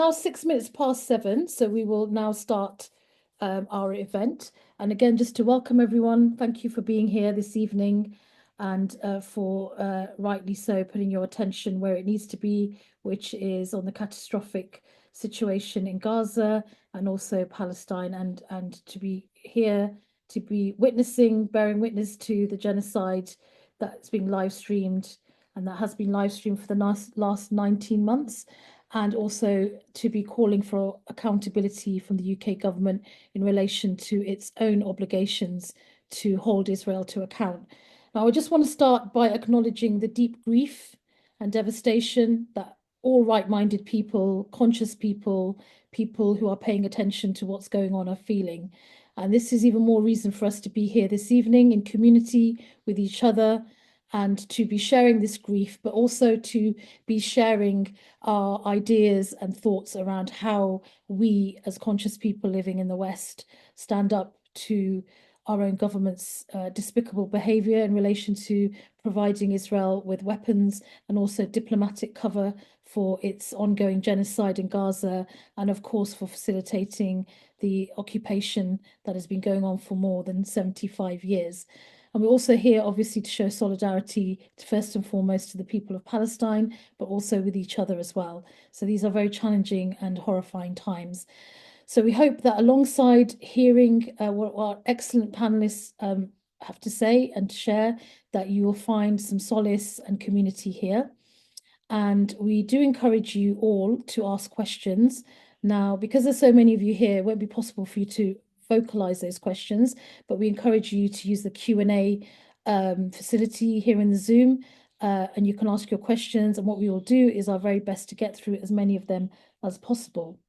Now 6 minutes past 7, so we will now start our event. And again, just to welcome everyone, thank you for being here this evening and for rightly so putting your attention where it needs to be, which is on the catastrophic situation in Gaza and also Palestine, and to be here to be witnessing, bearing witness to the genocide that's being live streamed and that has been live streamed for the last 19 months, and also to be calling for accountability from the UK government in relation to its own obligations to hold Israel to account. Now, I just want to start by acknowledging the deep grief and devastation that all right-minded people, conscious people, people who are paying attention to what's going on are feeling. And this is even more reason for us to be here this evening in community with each other and to be sharing this grief, but also to be sharing our ideas and thoughts around how we, as conscious people living in the West, stand up to our own government's despicable behavior in relation to providing Israel with weapons and also diplomatic cover for its ongoing genocide in Gaza, and of course for facilitating the occupation that has been going on for more than 75 years. And we're also here, obviously, to show solidarity, first and foremost, to the people of Palestine, but also with each other as well. So these are very challenging and horrifying times. So we hope that alongside hearing what our excellent panelists have to say and share, that you will find some solace and community here. And we do encourage you all to ask questions. Now, because there's so many of you here, it won't be possible for you to vocalize those questions, but we encourage you to use the Q&A facility here in the Zoom, and you can ask your questions, and what we will do is our very best to get through as many of them as possible.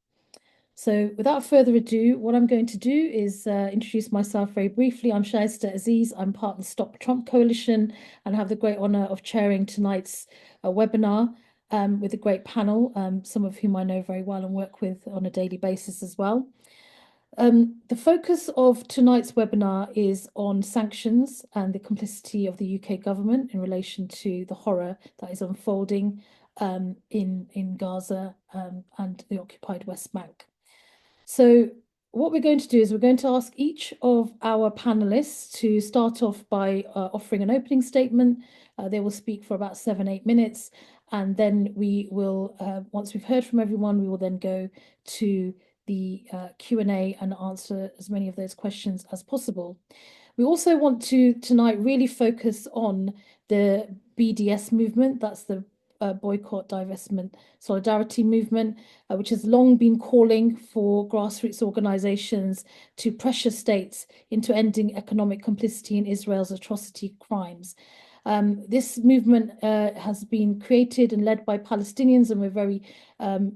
So without further ado, what I'm going to do is introduce myself very briefly. I'm Shaista Aziz. I'm part of the Stop Trump Coalition and have the great honor of chairing tonight's webinar with a great panel, some of whom I know very well and work with on a daily basis as well. The focus of tonight's webinar is on sanctions and the complicity of the UK government in relation to the horror that is unfolding in Gaza and the occupied West Bank. So what we're going to do is we're going to ask each of our panelists to start off by offering an opening statement. They will speak for about 7-8 minutes, and then we will, once we've heard from everyone, we will then go to the Q&A and answer as many of those questions as possible. We also want to tonight really focus on the BDS movement. That's the Boycott, Divestment, Solidarity movement, which has long been calling for grassroots organizations to pressure states into ending economic complicity in Israel's atrocity crimes. This movement has been created and led by Palestinians, and we're very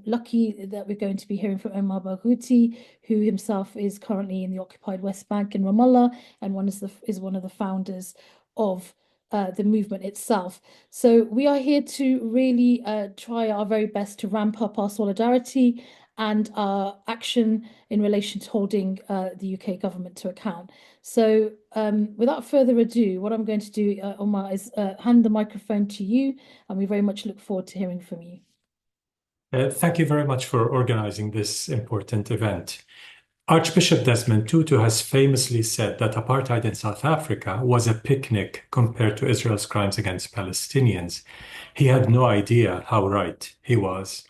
lucky that we're going to be hearing from Omar Barghouti, who himself is currently in the occupied West Bank in Ramallah, and is one of the founders of the movement itself. So we are here to really try our very best to ramp up our solidarity and our action in relation to holding the UK government to account. So without further ado, what I'm going to do, Omar, is hand the microphone to you, and we very much look forward to hearing from you. Thank you very much for organizing this important event. Archbishop Desmond Tutu has famously said that apartheid in South Africa was a picnic compared to Israel's crimes against Palestinians. He had no idea how right he was.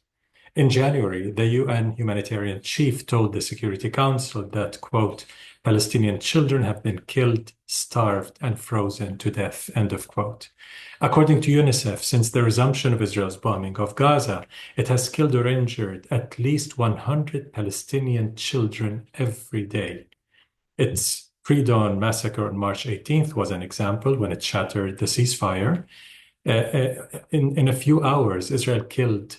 In January, the UN humanitarian chief told the Security Council that, quote, Palestinian children have been killed, starved, and frozen to death, end of quote. According to UNICEF, since the resumption of Israel's bombing of Gaza, it has killed or injured at least 100 Palestinian children every day. Its pre-dawn massacre on March 18th was an example when it shattered the ceasefire. In a few hours, Israel killed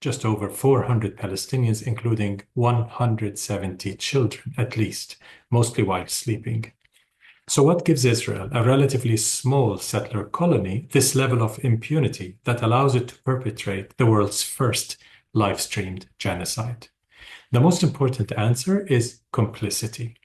just over 400 Palestinians, including 170 children, at least, mostly while sleeping. So what gives Israel, a relatively small settler colony, this level of impunity that allows it to perpetrate the world's first live-streamed genocide? The most important answer is complicity.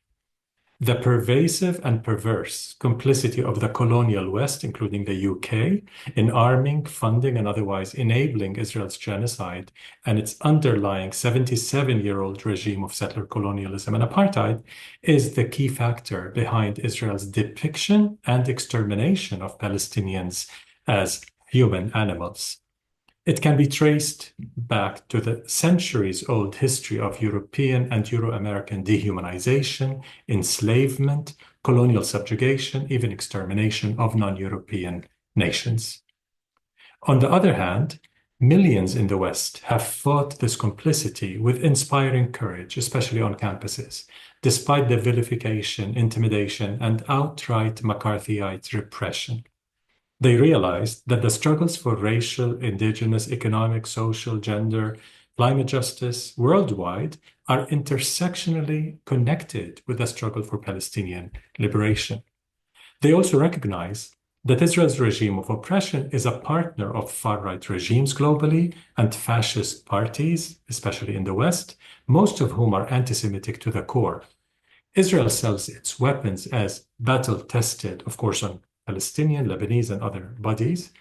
The pervasive and perverse complicity of the colonial West, including the UK, in arming, funding, and otherwise enabling Israel's genocide and its underlying 77-year-old regime of settler colonialism and apartheid is the key factor behind Israel's depiction and extermination of Palestinians as human animals. It can be traced back to the centuries-old history of European and Euro-American dehumanization, enslavement, colonial subjugation, even extermination of non-European nations. On the other hand, millions in the West have fought this complicity with inspiring courage, especially on campuses, despite the vilification, intimidation, and outright McCarthyite repression. They realized that the struggles for racial, indigenous, economic, social, gender, climate justice worldwide are intersectionally connected with the struggle for Palestinian liberation. They also recognize that Israel's regime of oppression is a partner of far-right regimes globally and fascist parties, especially in the West, most of whom are anti-Semitic to the core. Israel sells its weapons as battle-tested, of course, on Palestinian, Lebanese, and other bodies.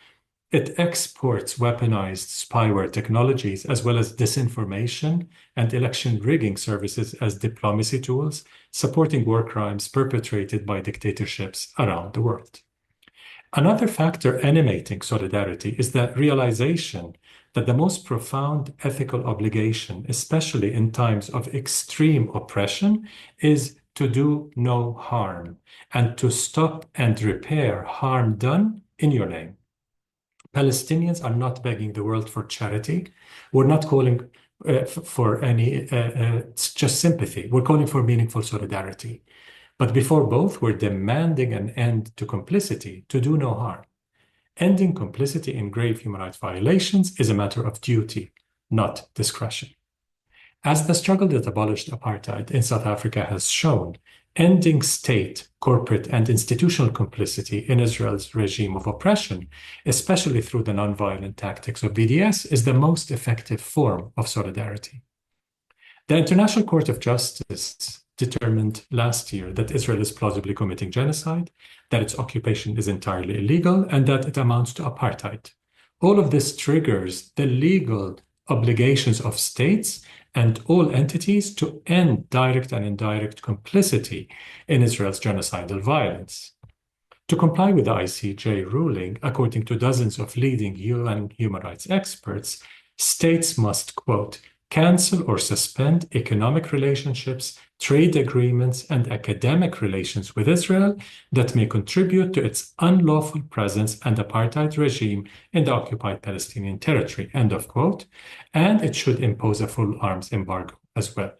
It exports weaponized spyware technologies as well as disinformation and election rigging services as diplomacy tools, supporting war crimes perpetrated by dictatorships around the world. Another factor animating solidarity is the realization that the most profound ethical obligation, especially in times of extreme oppression, is to do no harm and to stop and repair harm done in your name. Palestinians are not begging the world for charity. We're not calling for any just sympathy. We're calling for meaningful solidarity. But before both, we're demanding an end to complicity, to do no harm. Ending complicity in grave human rights violations is a matter of duty, not discretion. As the struggle that abolished apartheid in South Africa has shown, ending state, corporate, and institutional complicity in Israel's regime of oppression, especially through the nonviolent tactics of BDS, is the most effective form of solidarity. The International Court of Justice determined last year that Israel is plausibly committing genocide, that its occupation is entirely illegal, and that it amounts to apartheid. All of this triggers the legal obligations of states and all entities to end direct and indirect complicity in Israel's genocidal violence. To comply with the ICJ ruling, according to dozens of leading UN human rights experts, states must, quote, cancel or suspend economic relationships, trade agreements, and academic relations with Israel that may contribute to its unlawful presence and apartheid regime in the occupied Palestinian territory, end of quote, and it should impose a full arms embargo as well.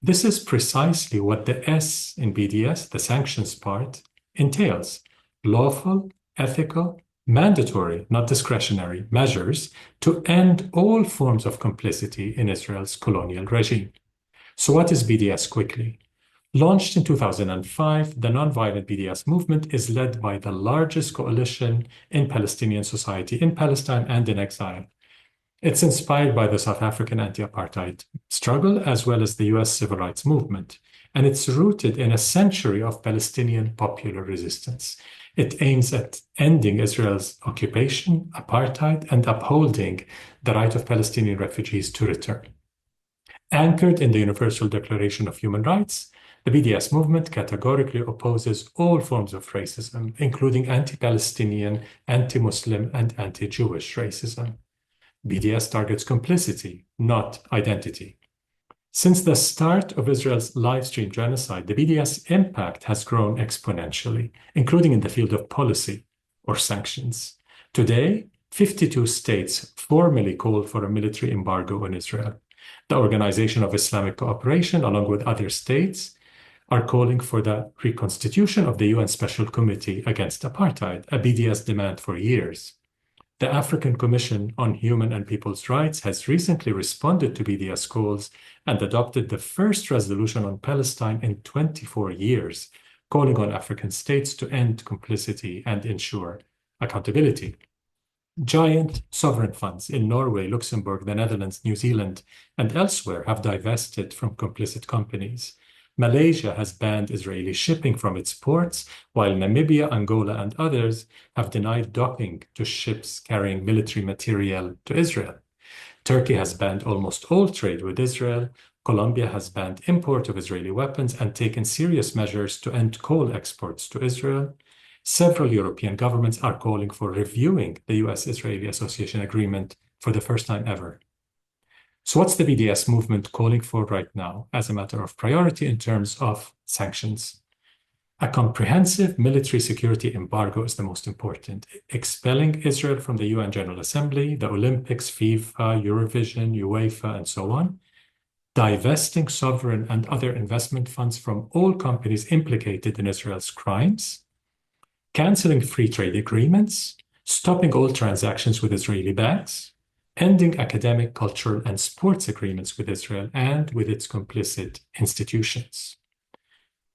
This is precisely what the S in BDS, the sanctions part, entails: lawful, ethical, mandatory, not discretionary, measures to end all forms of complicity in Israel's colonial regime. So what is BDS quickly? Launched in 2005, the nonviolent BDS movement is led by the largest coalition in Palestinian society in Palestine and in exile. It's inspired by the South African anti-apartheid struggle as well as the US civil rights movement, and it's rooted in a century of Palestinian popular resistance. It aims at ending Israel's occupation, apartheid, and upholding the right of Palestinian refugees to return. Anchored in the Universal Declaration of Human Rights, the BDS movement categorically opposes all forms of racism, including anti-Palestinian, anti-Muslim, and anti-Jewish racism. BDS targets complicity, not identity. Since the start of Israel's live-stream genocide, the BDS impact has grown exponentially, including in the field of policy or sanctions. Today, 52 states formally call for a military embargo on Israel. The Organization of Islamic Cooperation, along with other states, are calling for the reconstitution of the UN Special Committee Against Apartheid, a BDS demand for years. The African Commission on Human and People's Rights has recently responded to BDS calls and adopted the first resolution on Palestine in 24 years, calling on African states to end complicity and ensure accountability. Giant sovereign funds in Norway, Luxembourg, the Netherlands, New Zealand, and elsewhere have divested from complicit companies. Malaysia has banned Israeli shipping from its ports, while Namibia, Angola, and others have denied docking to ships carrying military material to Israel. Turkey has banned almost all trade with Israel. Colombia has banned import of Israeli weapons and taken serious measures to end coal exports to Israel. Several European governments are calling for reviewing the US-Israeli Association Agreement for the first time ever. So what's the BDS movement calling for right now as a matter of priority in terms of sanctions? A comprehensive military security embargo is the most important. Expelling Israel from the UN General Assembly, the Olympics, FIFA, Eurovision, UEFA, and so on. Divesting sovereign and other investment funds from all companies implicated in Israel's crimes. Canceling free trade agreements. Stopping all transactions with Israeli banks. Ending academic, cultural, and sports agreements with Israel and with its complicit institutions.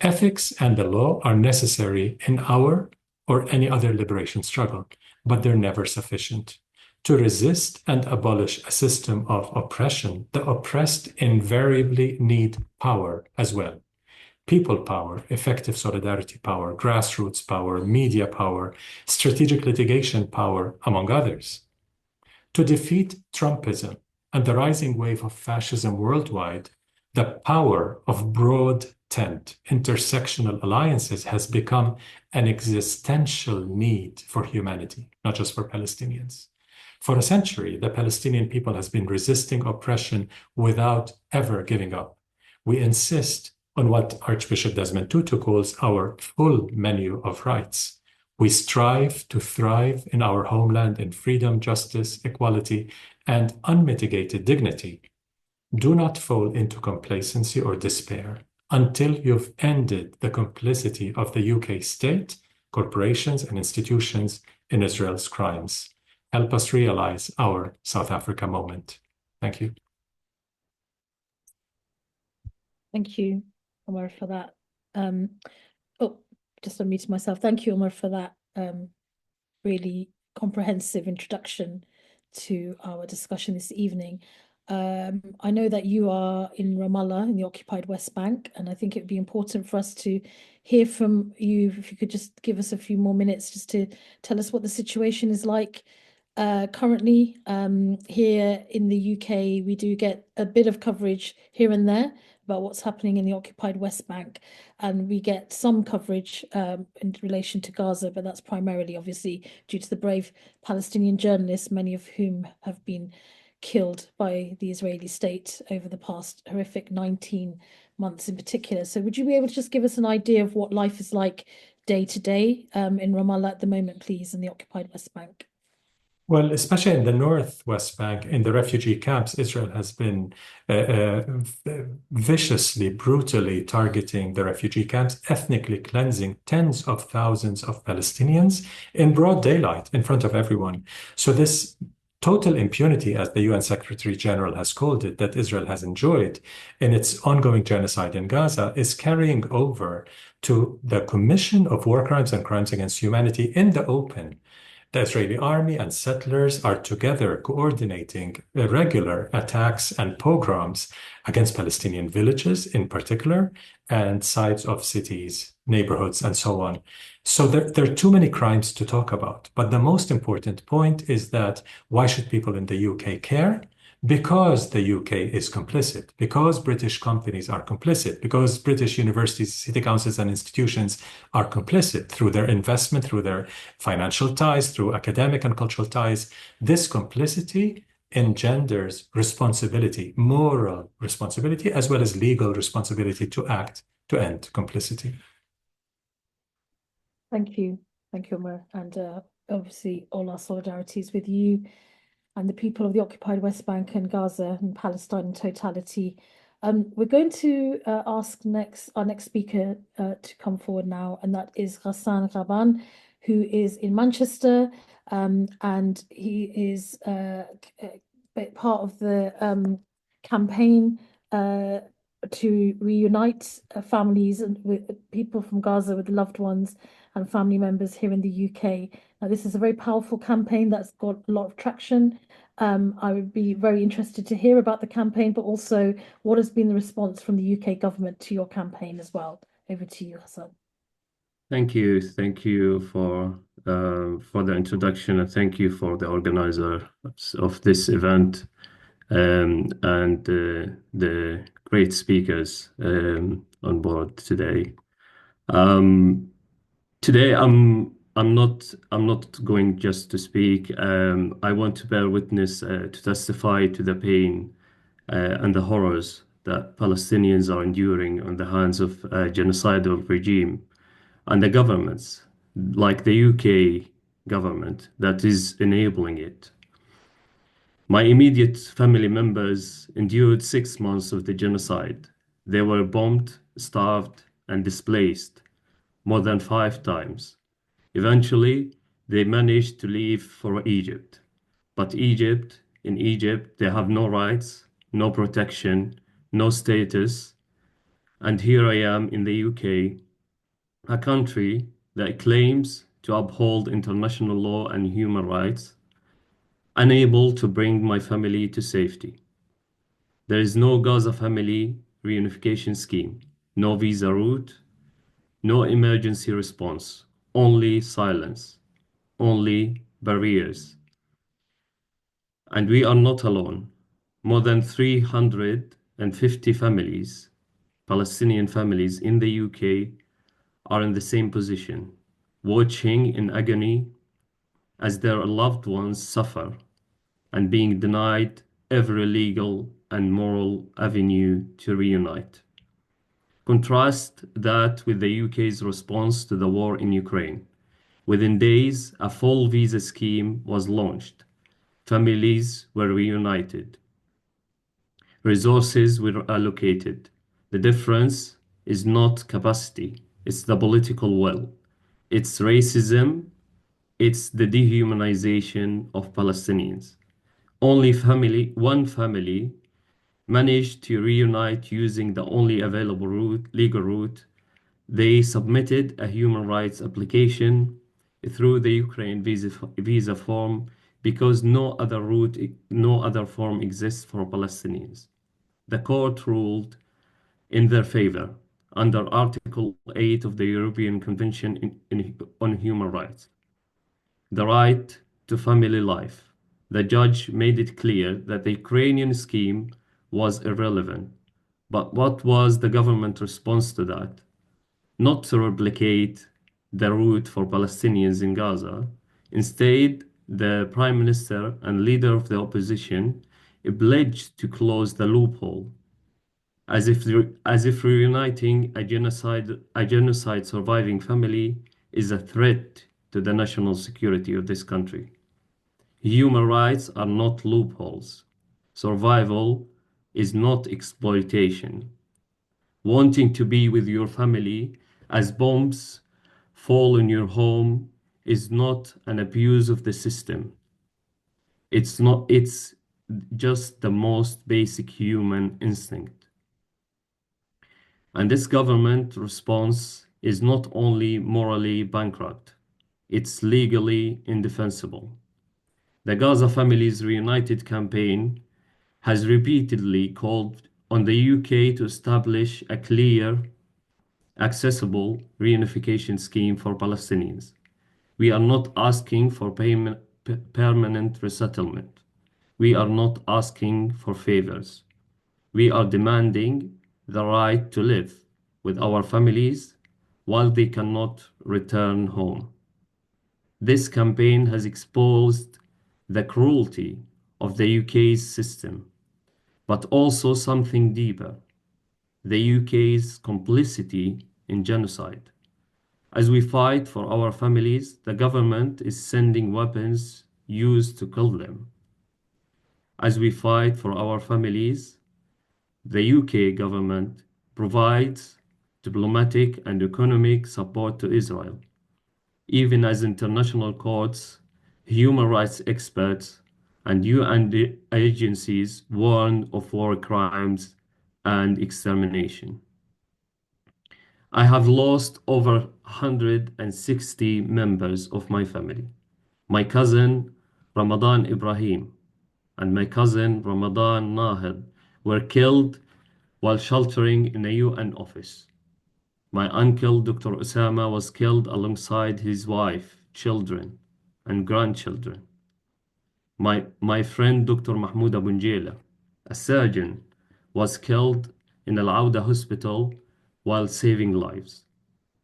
Ethics and the law are necessary in our or any other liberation struggle, but they're never sufficient. To resist and abolish a system of oppression, the oppressed invariably need power as well. People power, effective solidarity power, grassroots power, media power, strategic litigation power, among others. To defeat Trumpism and the rising wave of fascism worldwide, the power of broad tent intersectional alliances has become an existential need for humanity, not just for Palestinians. For a century, the Palestinian people has been resisting oppression without ever giving up. We insist on what Archbishop Desmond Tutu calls our full menu of rights. We strive to thrive in our homeland in freedom, justice, equality, and unmitigated dignity. Do not fall into complacency or despair until you've ended the complicity of the UK state, corporations, and institutions in Israel's crimes. Help us realize our South Africa moment. Thank you. Thank you, Omar, for that. Just unmuted myself. Thank you, Omar, for that really comprehensive introduction to our discussion this evening. I know that you are in Ramallah in the occupied West Bank, and I think it would be important for us to hear from you. If you could just give us a few more minutes just to tell us what the situation is like currently. Here in the UK, we do get a bit of coverage here and there about what's happening in the occupied West Bank, and we get some coverage in relation to Gaza, but that's primarily obviously due to the brave Palestinian journalists, many of whom have been killed by the Israeli state over the past horrific 19 months in particular. So would you be able to just give us an idea of what life is like day to day in Ramallah at the moment, please, in the occupied West Bank? Well, especially in the North West Bank, in the refugee camps, Israel has been viciously, brutally targeting the refugee camps, ethnically cleansing tens of thousands of Palestinians in broad daylight in front of everyone. So this total impunity, as the UN Secretary General has called it, that Israel has enjoyed in its ongoing genocide in Gaza is carrying over to the commission of war crimes and crimes against humanity in the open. The Israeli army and settlers are together coordinating irregular attacks and pogroms against Palestinian villages in particular, and sites of cities, neighborhoods, and so on. So there are too many crimes to talk about. But the most important point is that why should people in the UK care? Because the UK is complicit, because British companies are complicit, because British universities, city councils, and institutions are complicit through their investment, through their financial ties, through academic and cultural ties. This complicity engenders responsibility, moral responsibility, as well as legal responsibility to act to end complicity. Thank you. Thank you, Omar. And obviously all our solidarities with you and the people of the occupied West Bank and Gaza and Palestine in totality. We're going to ask our next speaker to come forward now, and that is Ghaben, who is in Manchester, and he is part of the campaign to reunite families and with people from Gaza with loved ones and family members here in the UK. Now, this is a very powerful campaign that's got a lot of traction. I would be very interested to hear about the campaign, but also what has been the response from the UK government to your campaign as well. Over to you, Ghassan. Thank you for the introduction, and thank you for the organizer of this event, and the great speakers on board today. Today I'm not going just to speak. I want to bear witness to testify to the pain and the horrors that Palestinians are enduring on the hands of a genocidal regime and the governments, like the UK government, that is enabling it. My immediate family members endured 6 months of the genocide. They were bombed, starved, and displaced more than 5 times. Eventually, they managed to leave for Egypt. But in Egypt, they have no rights, no protection, no status. And here I am in the UK, a country that claims to uphold international law and human rights, unable to bring my family to safety. There is no Gaza family reunification scheme, no visa route, no emergency response, only silence, only barriers. And we are not alone. More than 350 families, Palestinian families in the UK, are in the same position, watching in agony as their loved ones suffer and being denied every legal and moral avenue to reunite. Contrast that with the UK's response to the war in Ukraine. Within days, a full visa scheme was launched. Families were reunited. Resources were allocated. The difference is not capacity, it's the political will. It's racism, it's the dehumanization of Palestinians. One family managed to reunite using the only available legal route. They submitted a human rights application through the Ukraine visa form because no other form exists for Palestinians. The court ruled in their favor under Article 8 of the European Convention on Human Rights, the right to family life. The judge made it clear that the Ukrainian scheme was irrelevant. But what was the government response to that? Not to replicate the route for Palestinians in Gaza. Instead, the Prime Minister and leader of the opposition pledged to close the loophole, as if reuniting a genocide surviving family is a threat to the national security of this country. Human rights are not loopholes. Survival is not exploitation. Wanting to be with your family as bombs fall in your home is not an abuse of the system. It's just the most basic human instinct. And this government response is not only morally bankrupt, it's legally indefensible. The Gaza Families Reunited campaign has repeatedly called on the UK to establish a clear, accessible reunification scheme for Palestinians. We are not asking for permanent resettlement. We are not asking for favors. We are demanding the right to live with our families while they cannot return home. This campaign has exposed the cruelty of the UK's system, but also something deeper, the UK's complicity in genocide. As we fight for our families, the government is sending weapons used to kill them. As we fight for our families, the UK government provides diplomatic and economic support to Israel, even as international courts, human rights experts, and UN agencies warn of war crimes and extermination. I have lost over 160 members of my family. My cousin Ramadan Ibrahim and my cousin Ramadan Nahid were killed while sheltering in a UN office. My uncle Dr. Osama was killed alongside his wife, children, and grandchildren. My friend Dr. Mahmoud Abunjela, a surgeon, was killed in Al Auda hospital while saving lives.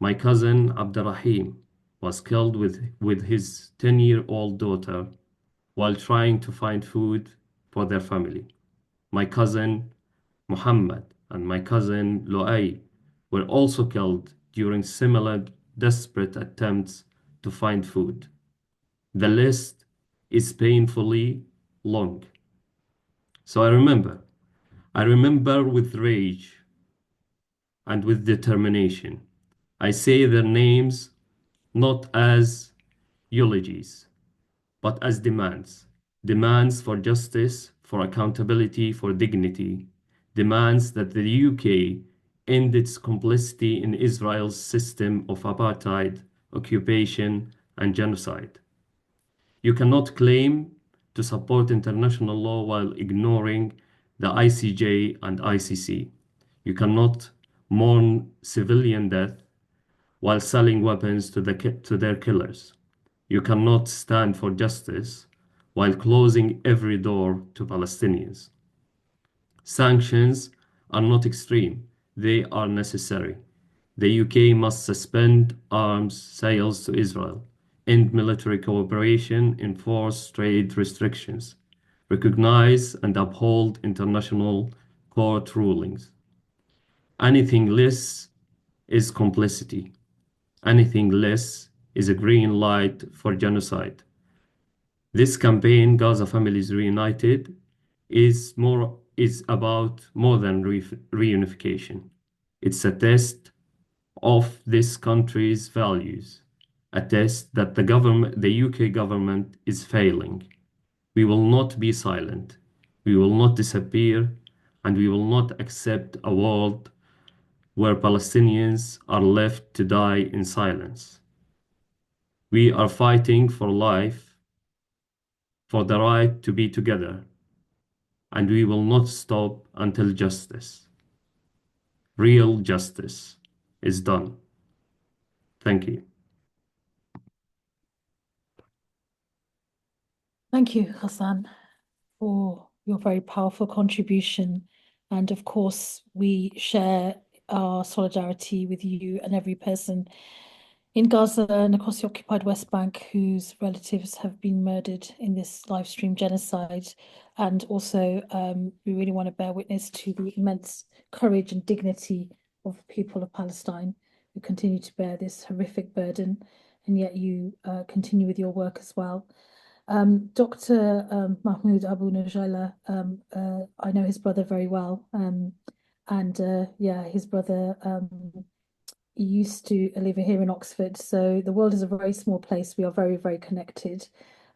My cousin Abdurrahim was killed with his 10-year-old daughter while trying to find food for their family. My cousin Muhammad and my cousin Loay were also killed during similar desperate attempts to find food. The list is painfully long. So I remember with rage and with determination. I say their names not as eulogies, but as demands. Demands for justice, for accountability, for dignity. Demands that the UK end its complicity in Israel's system of apartheid, occupation, and genocide. You cannot claim to support international law while ignoring the ICJ and ICC. You cannot mourn civilian death while selling weapons to their killers. You cannot stand for justice while closing every door to Palestinians. Sanctions are not extreme, they are necessary. The UK must suspend arms sales to Israel, end military cooperation, enforce trade restrictions, recognize and uphold international court rulings. Anything less is complicity. Anything less is a green light for genocide. This campaign, Gaza Families Reunited, is about more than reunification. It's a test of this country's values, a test that the UK government is failing. We will not be silent. We will not disappear, and we will not accept a world where Palestinians are left to die in silence. We are fighting for life, for the right to be together, and we will not stop until justice, real justice, is done. Thank you. Thank you, Ghassan, for your very powerful contribution. And of course, we share our solidarity with you and every person in Gaza and across the occupied West Bank whose relatives have been murdered in this live stream genocide. And also, we really want to bear witness to the immense courage and dignity of the people of Palestine who continue to bear this horrific burden, and yet you continue with your work as well. Dr. Mahmoud Abu Najala, I know his brother very well, and yeah, his brother used to live here in Oxford. So the world is a very small place. We are very, very connected.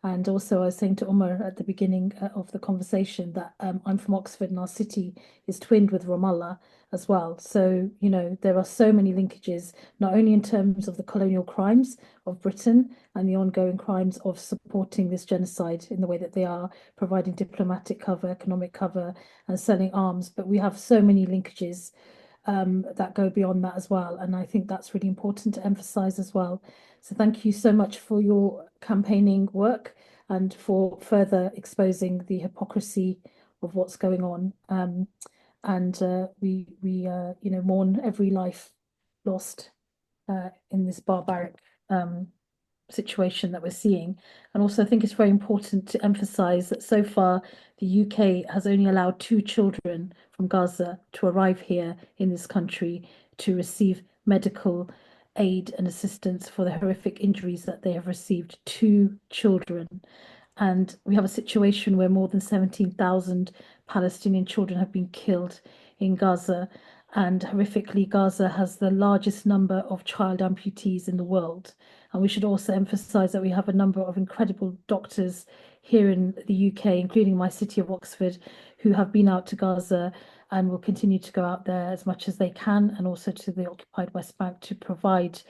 And also, I was saying to Omar at the beginning of the conversation that I'm from Oxford and our city is twinned with Ramallah as well. So, you know, there are so many linkages, not only in terms of the colonial crimes of Britain and the ongoing crimes of supporting this genocide in the way that they are providing diplomatic cover, economic cover, and selling arms, but we have so many linkages that go beyond that as well. And I think that's really important to emphasize as well. So thank you so much for your campaigning work and for further exposing the hypocrisy of what's going on. We you know, mourn every life lost in this barbaric situation that we're seeing. And also, I think it's very important to emphasize that so far the UK has only allowed 2 children from Gaza to arrive here in this country to receive medical aid and assistance for the horrific injuries that they have received. 2 children. And we have a situation where more than 17,000 Palestinian children have been killed in Gaza. And horrifically, Gaza has the largest number of child amputees in the world. And we should also emphasize that we have a number of incredible doctors here in the UK, including my city of Oxford, who have been out to Gaza and will continue to go out there as much as they can, and also to the occupied West Bank to provide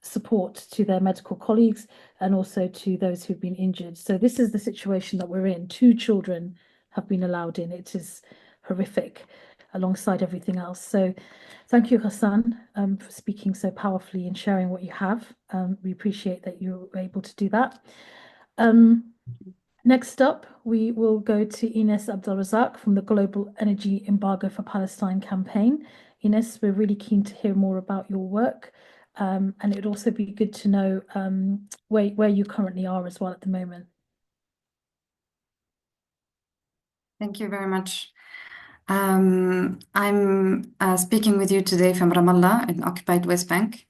support to their medical colleagues and also to those who've been injured. So this is the situation that we're in. 2 children have been allowed in. It is horrific alongside everything else. So thank you, Ghassan, for speaking so powerfully and sharing what you have. We appreciate that you were able to do that. Next up, we will go to Ines Abdel from the Global Energy Embargo for Palestine campaign. Ines, we're really keen to hear more about your work. And it would also be good to know where you currently are as well at the moment. Thank you very much. I'm speaking with you today from Ramallah in occupied West Bank.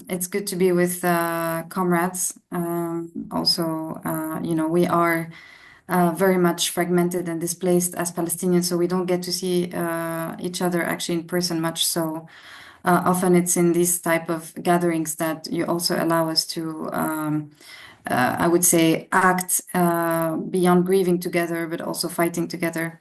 It's good to be with comrades. Also, we are very much fragmented and displaced as Palestinians, so we don't get to see each other actually in person much. So often it's in these type of gatherings that you also allow us to, I would say, act beyond grieving together, but also fighting together.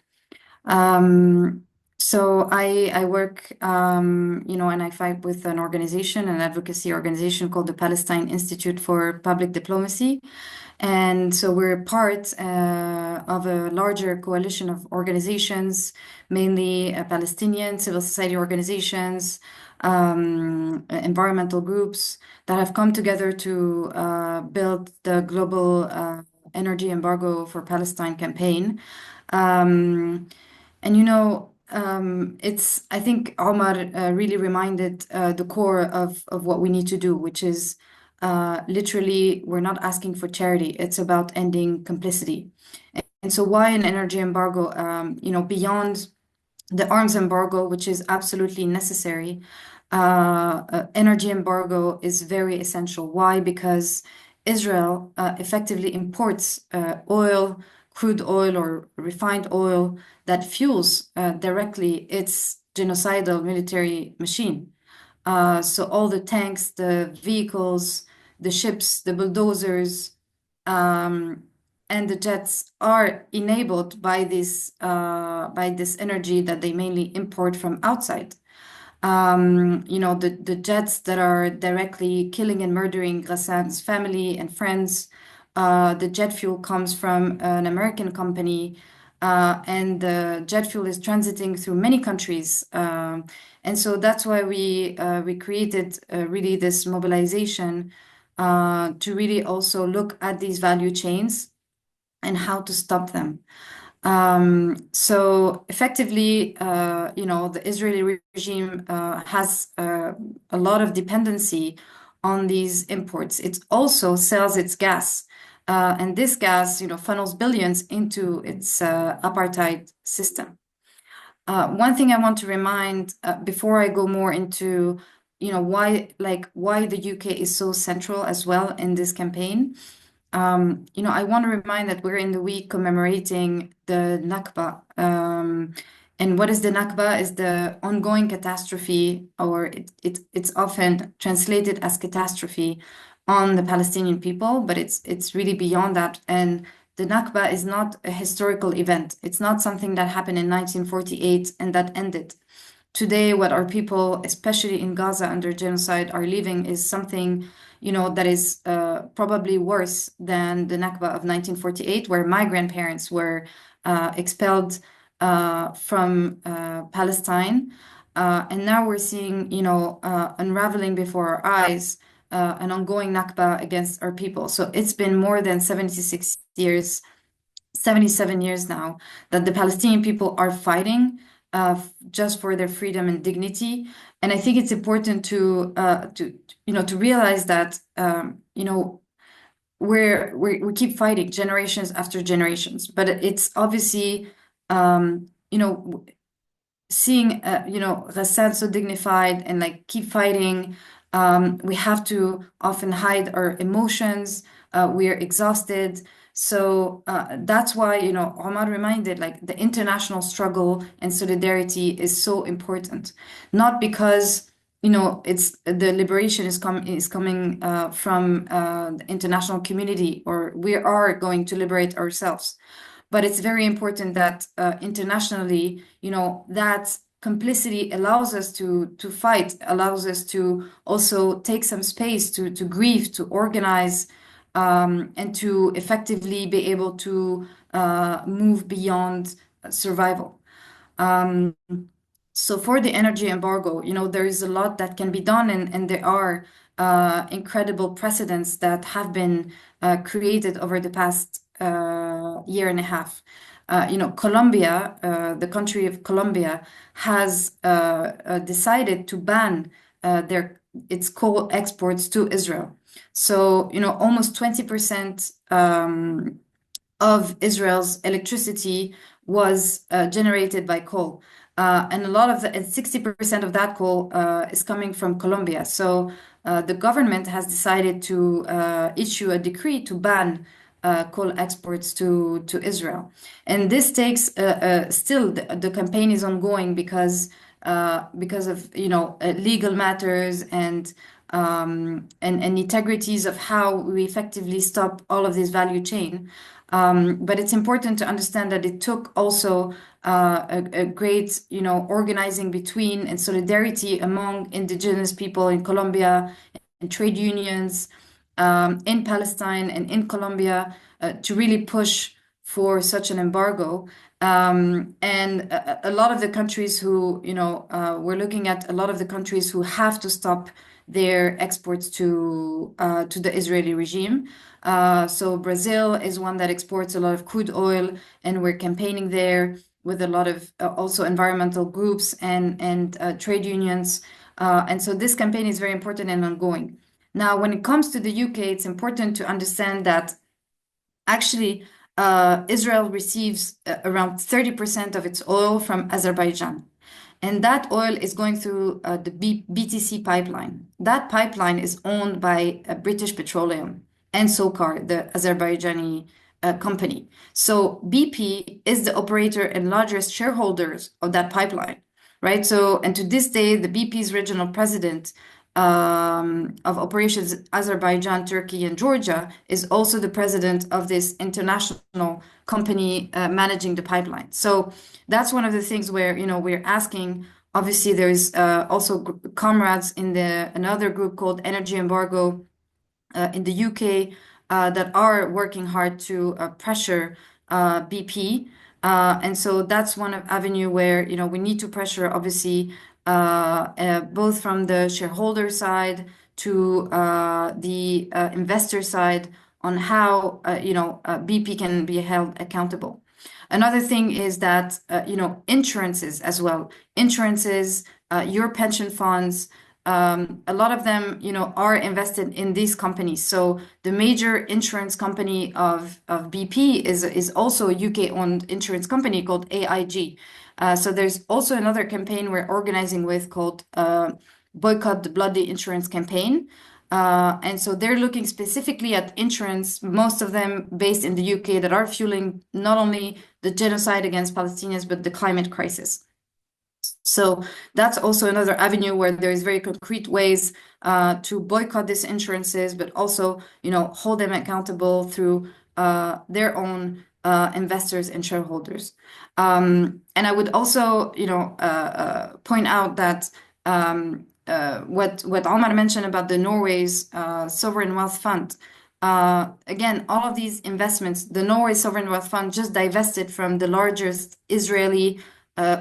So I work, and I fight with an advocacy organization called the Palestine Institute for Public Diplomacy. And so we're part of a larger coalition of organizations, mainly Palestinian civil society organizations, environmental groups that have come together to build the global energy embargo for Palestine campaign. I think Omar really reminded the core of what we need to do, which is literally, we're not asking for charity. It's about ending complicity. And so why an energy embargo? Beyond the arms embargo, which is absolutely necessary, energy embargo is very essential. Why? Because Israel effectively imports crude oil or refined oil that fuels directly its genocidal military machine. So all the tanks, the vehicles, the ships, the bulldozers, and the jets are enabled by this energy that they mainly import from outside. The jets that are directly killing and murdering Ghassan's family and friends. The jet fuel comes from an American company, and the jet fuel is transiting through many countries. And so that's why we created really this mobilization to really also look at these value chains and how to stop them. So effectively, the Israeli regime has a lot of dependency on these imports. It also sells its gas, and this gas, funnels billions into its apartheid system. One thing I want to remind before I go more into, why the UK is so central as well in this campaign. I want to remind that we're in the week commemorating the Nakba. And what is the Nakba? Is the ongoing catastrophe, or it's often translated as catastrophe on the Palestinian people, but it's really beyond that. And the Nakba is not a historical event. It's not something that happened in 1948 and that ended. Today, what our people, especially in Gaza under genocide, are living is something, that is probably worse than the Nakba of 1948, where my grandparents were expelled from Palestine. And now we're seeing, unraveling before our eyes, an ongoing Nakba against our people. So it's been more than 77 years now that the Palestinian people are fighting just for their freedom and dignity. And I think it's important to realize that we keep fighting generations after generations, but it's obviously seeing Ghassan so dignified and keep fighting. We have to often hide our emotions. We are exhausted. So that's why, Omar reminded, the international struggle and solidarity is so important. Not because, it's the liberation is coming from the international community, or we are going to liberate ourselves, but it's very important that internationally, that complicity allows us to fight, allows us to also take some space to grieve, to organize, and to effectively be able to move beyond survival. So for the energy embargo, there is a lot that can be done, and there are incredible precedents that have been created over the past year and a half. Colombia, the country of Colombia, has decided to ban its coal exports to Israel. So, almost 20% of Israel's electricity was generated by coal. And 60% of that coal is coming from Colombia. So the government has decided to issue a decree to ban coal exports to Israel. And this takes still the campaign is ongoing because of legal matters and integrities of how we effectively stop all of this value chain. But it's important to understand that it took also a great, organizing between and solidarity among indigenous people in Colombia and trade unions in Palestine and in Colombia to really push for such an embargo. And a lot of the countries who, we're looking at a lot of the countries who have to stop their exports to the Israeli regime. So Brazil is one that exports a lot of crude oil, and we're campaigning there with a lot of also environmental groups and trade unions. And so this campaign is very important and ongoing. Now, when it comes to the UK, it's important to understand that actually Israel receives around 30% of its oil from Azerbaijan. And that oil is going through the BTC pipeline. That pipeline is owned by British Petroleum and SOCAR, the Azerbaijani company. So BP is the operator and largest shareholders of that pipeline, right? So, and to this day, the BP's regional president of operations Azerbaijan, Turkey, and Georgia is also the president of this international company managing the pipeline. So that's one of the things where we're asking. Obviously, there's also comrades in another group called Energy Embargo in the UK that are working hard to pressure BP. And so that's one avenue where we need to pressure, obviously, both from the shareholder side to the investor side on how BP can be held accountable. Another thing is that insurances as well. Insurances, your pension funds, a lot of them are invested in these companies. So the major insurance company of BP is also a UK-owned insurance company called AIG. So there's also another campaign we're organizing with called Boycott the Bloody Insurance Campaign. And so they're looking specifically at insurance, most of them based in the UK, that are fueling not only the genocide against Palestinians, but the climate crisis. So that's also another avenue where there is very concrete ways to boycott these insurances, but also, hold them accountable through their own investors and shareholders. And I would also, point out that what Omar mentioned about the Norway's sovereign wealth fund. Again, all of these investments, the Norway sovereign wealth fund just divested from the largest Israeli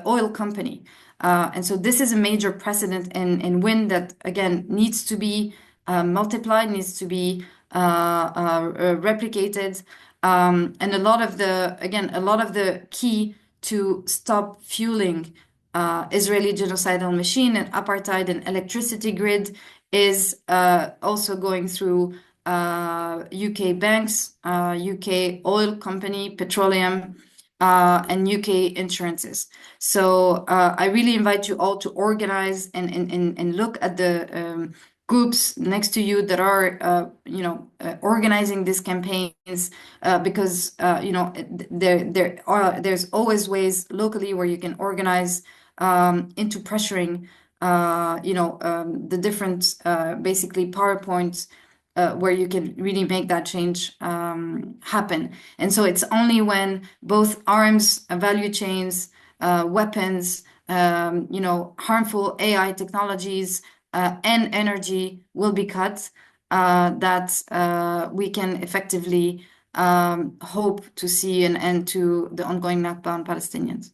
oil company. And so this is a major precedent and win that, again, needs to be multiplied, needs to be replicated. And a lot of the key to stop fueling Israeli genocidal machine and apartheid and electricity grid is also going through UK banks, UK oil company, petroleum, and UK insurances. So I really invite you all to organize and look at the groups next to you that are organizing these campaigns because there's always ways locally where you can organize into pressuring the different basically PowerPoints where you can really make that change happen. And so it's only when both arms, value chains, weapons, harmful AI technologies, and energy will be cut, that we can effectively hope to see an end to the ongoing Nakba on Palestinians.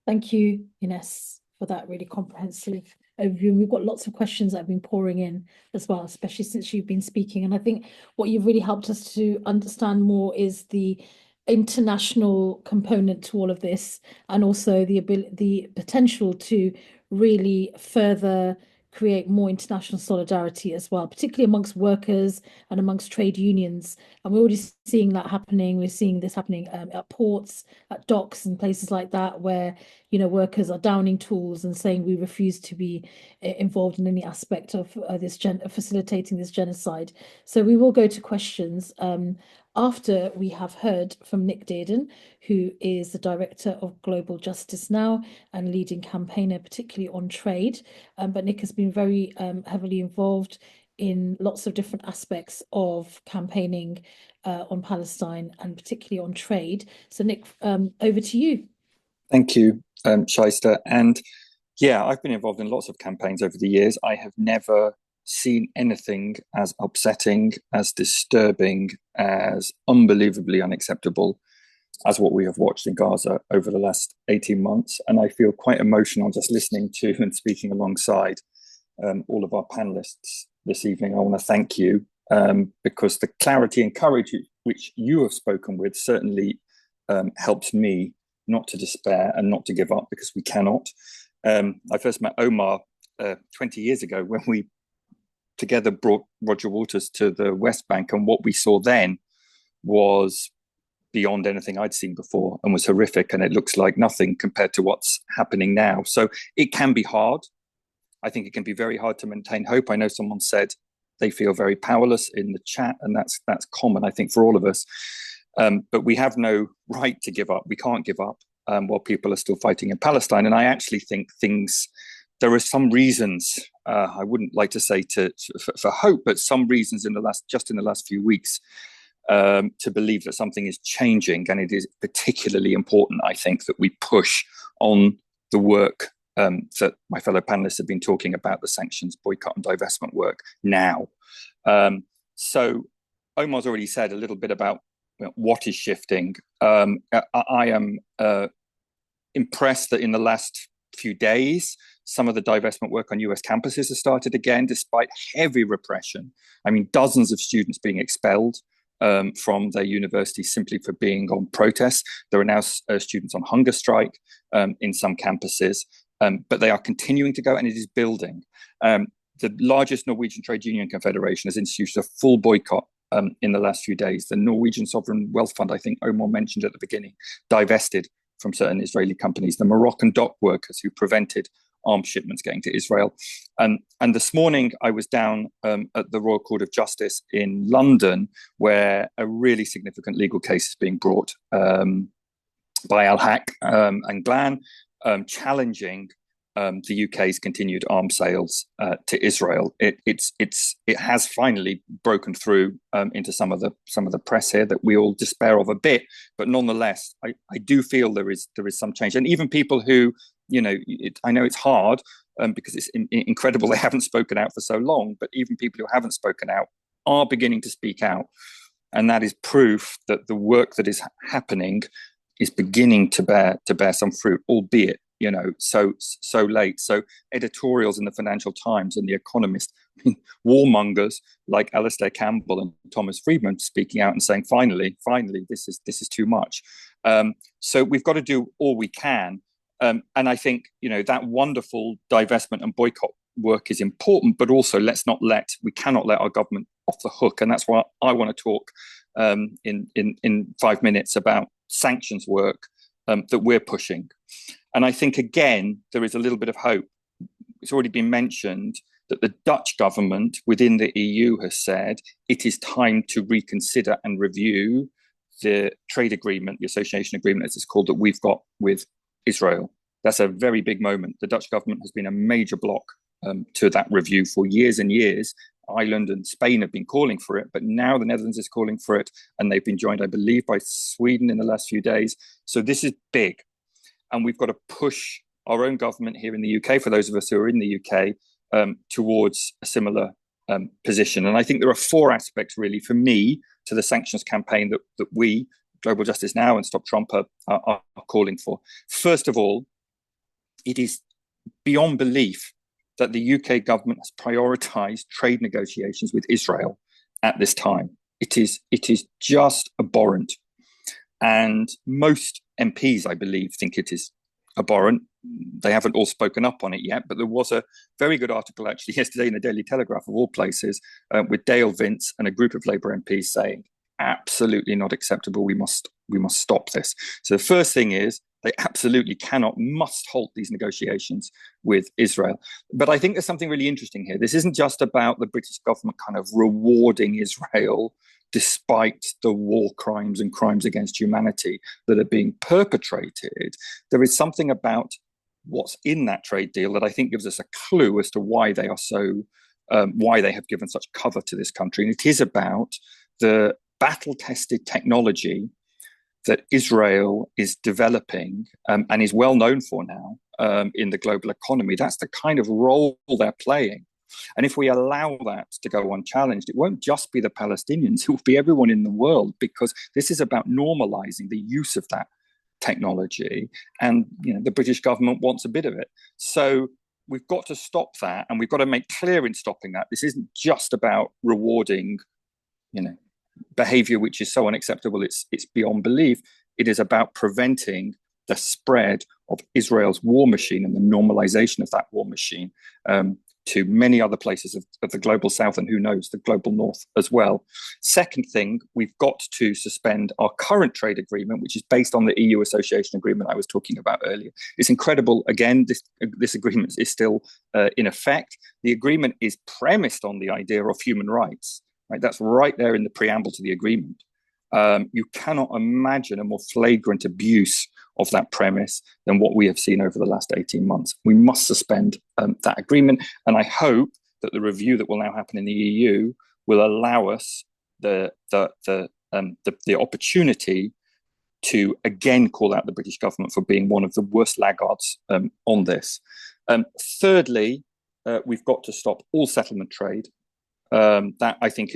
Thank you, Ines, for that really comprehensive overview. We've got lots of questions that have been pouring in as well, especially since you've been speaking. And I think what you've really helped us to understand more is the international component to all of this, and also the potential to really further create more international solidarity as well, particularly amongst workers and amongst trade unions. And we're already seeing that happening. We're seeing this happening at ports, at docks and places like that, where workers are downing tools and saying we refuse to be involved in any aspect of facilitating this genocide. So we will go to questions after we have heard from Nick Dearden, who is the Director of Global Justice Now and leading campaigner, particularly on trade. But Nick has been very heavily involved in lots of different aspects of campaigning on Palestine and particularly on trade. So Nick, over to you. Thank you, Shaista. And yeah, I've been involved in lots of campaigns over the years. I have never seen anything as upsetting, as disturbing, as unbelievably unacceptable as what we have watched in Gaza over the last 18 months. And I feel quite emotional just listening to and speaking alongside all of our panelists this evening. I want to thank you because the clarity and courage which you have spoken with certainly helps me not to despair and not to give up, because we cannot. I first met Omar 20 years ago when we together brought Roger Waters to the West Bank, and what we saw then was beyond anything I'd seen before and was horrific, and it looks like nothing compared to what's happening now. So it can be hard. I think it can be very hard to maintain hope. I know someone said they feel very powerless in the chat, and that's common, I think, for all of us. But we have no right to give up. We can't give up while people are still fighting in Palestine. And I actually think there are some reasons, I wouldn't like to say for hope, but some reasons in the last few weeks to believe that something is changing. And it is particularly important, I think, that we push on the work that my fellow panelists have been talking about, the sanctions, boycott and divestment work now. So Omar's already said a little bit about what is shifting. I am impressed that in the last few days, some of the divestment work on US campuses has started again, despite heavy repression. I mean, dozens of students being expelled from their universities simply for being on protest. There are now students on hunger strike in some campuses, but they are continuing to go, and it is building. The largest Norwegian trade union confederation has instituted a full boycott in the last few days. The Norwegian Sovereign Wealth Fund, I think Omar mentioned at the beginning, divested from certain Israeli companies. The Moroccan dock workers who prevented arms shipments getting to Israel. And this morning I was down at the Royal Court of Justice in London, where a really significant legal case is being brought by Al-Haq and Glan, challenging the UK's continued arms sales to Israel. It has finally broken through into some of the press here that we all despair of a bit, but nonetheless, I do feel there is some change. And even people who, I know it's hard because it's incredible they haven't spoken out for so long, but even people who haven't spoken out are beginning to speak out, and that is proof that the work that is happening is beginning to bear some fruit, albeit so late. So editorials in the Financial Times and The Economist, warmongers like Alastair Campbell and Thomas Friedman speaking out and saying, finally, this is too much. So we've got to do all we can. And I think, that wonderful divestment and boycott work is important, but also we cannot let our government off the hook. And that's why I want to talk in 5 minutes about sanctions work that we're pushing. And I think, again, there is a little bit of hope. It's already been mentioned that the Dutch government within the EU has said it is time to reconsider and review the trade agreement, the association agreement, as it's called, that we've got with Israel. That's a very big moment. The Dutch government has been a major block to that review for years and years. Ireland and Spain have been calling for it, but now the Netherlands is calling for it, and they've been joined, I believe, by Sweden in the last few days. So this is big, and we've got to push our own government here in the UK, for those of us who are in the UK, towards a similar position. And I think there are four aspects, really, for me, to the sanctions campaign that we, Global Justice Now and Stop Trump, are calling for. First of all, it is beyond belief that the UK government has prioritized trade negotiations with Israel at this time. It is just abhorrent. And most MPs, I believe, think it is abhorrent. They haven't all spoken up on it yet, but there was a very good article actually yesterday in the Daily Telegraph, of all places, with Dale Vince and a group of Labour MPs saying, absolutely not acceptable. We must stop this. So the first thing is, they absolutely must halt these negotiations with Israel. But I think there's something really interesting here. This isn't just about the British government kind of rewarding Israel despite the war crimes and crimes against humanity that are being perpetrated. There is something about what's in that trade deal that I think gives us a clue as to why they are so, why they have given such cover to this country. And it is about the battle-tested technology that Israel is developing and is well known for now in the global economy. That's the kind of role they're playing. And if we allow that to go unchallenged, it won't just be the Palestinians, it will be everyone in the world, because this is about normalizing the use of that technology. And the British government wants a bit of it. So we've got to stop that, and we've got to make clear in stopping that this isn't just about rewarding, behavior which is so unacceptable it's beyond belief. It is about preventing the spread of Israel's war machine and the normalization of that war machine to many other places of the global south, and who knows, the global north as well. Second thing, we've got to suspend our current trade agreement, which is based on the EU association agreement I was talking about earlier. It's incredible. Again, this agreement is still in effect. The agreement is premised on the idea of human rights. Right, that's right there in the preamble to the agreement. You cannot imagine a more flagrant abuse of that premise than what we have seen over the last 18 months. We must suspend that agreement. And I hope that the review that will now happen in the EU will allow us the opportunity to again call out the British government for being one of the worst laggards on this. Thirdly, we've got to stop all settlement trade. That I think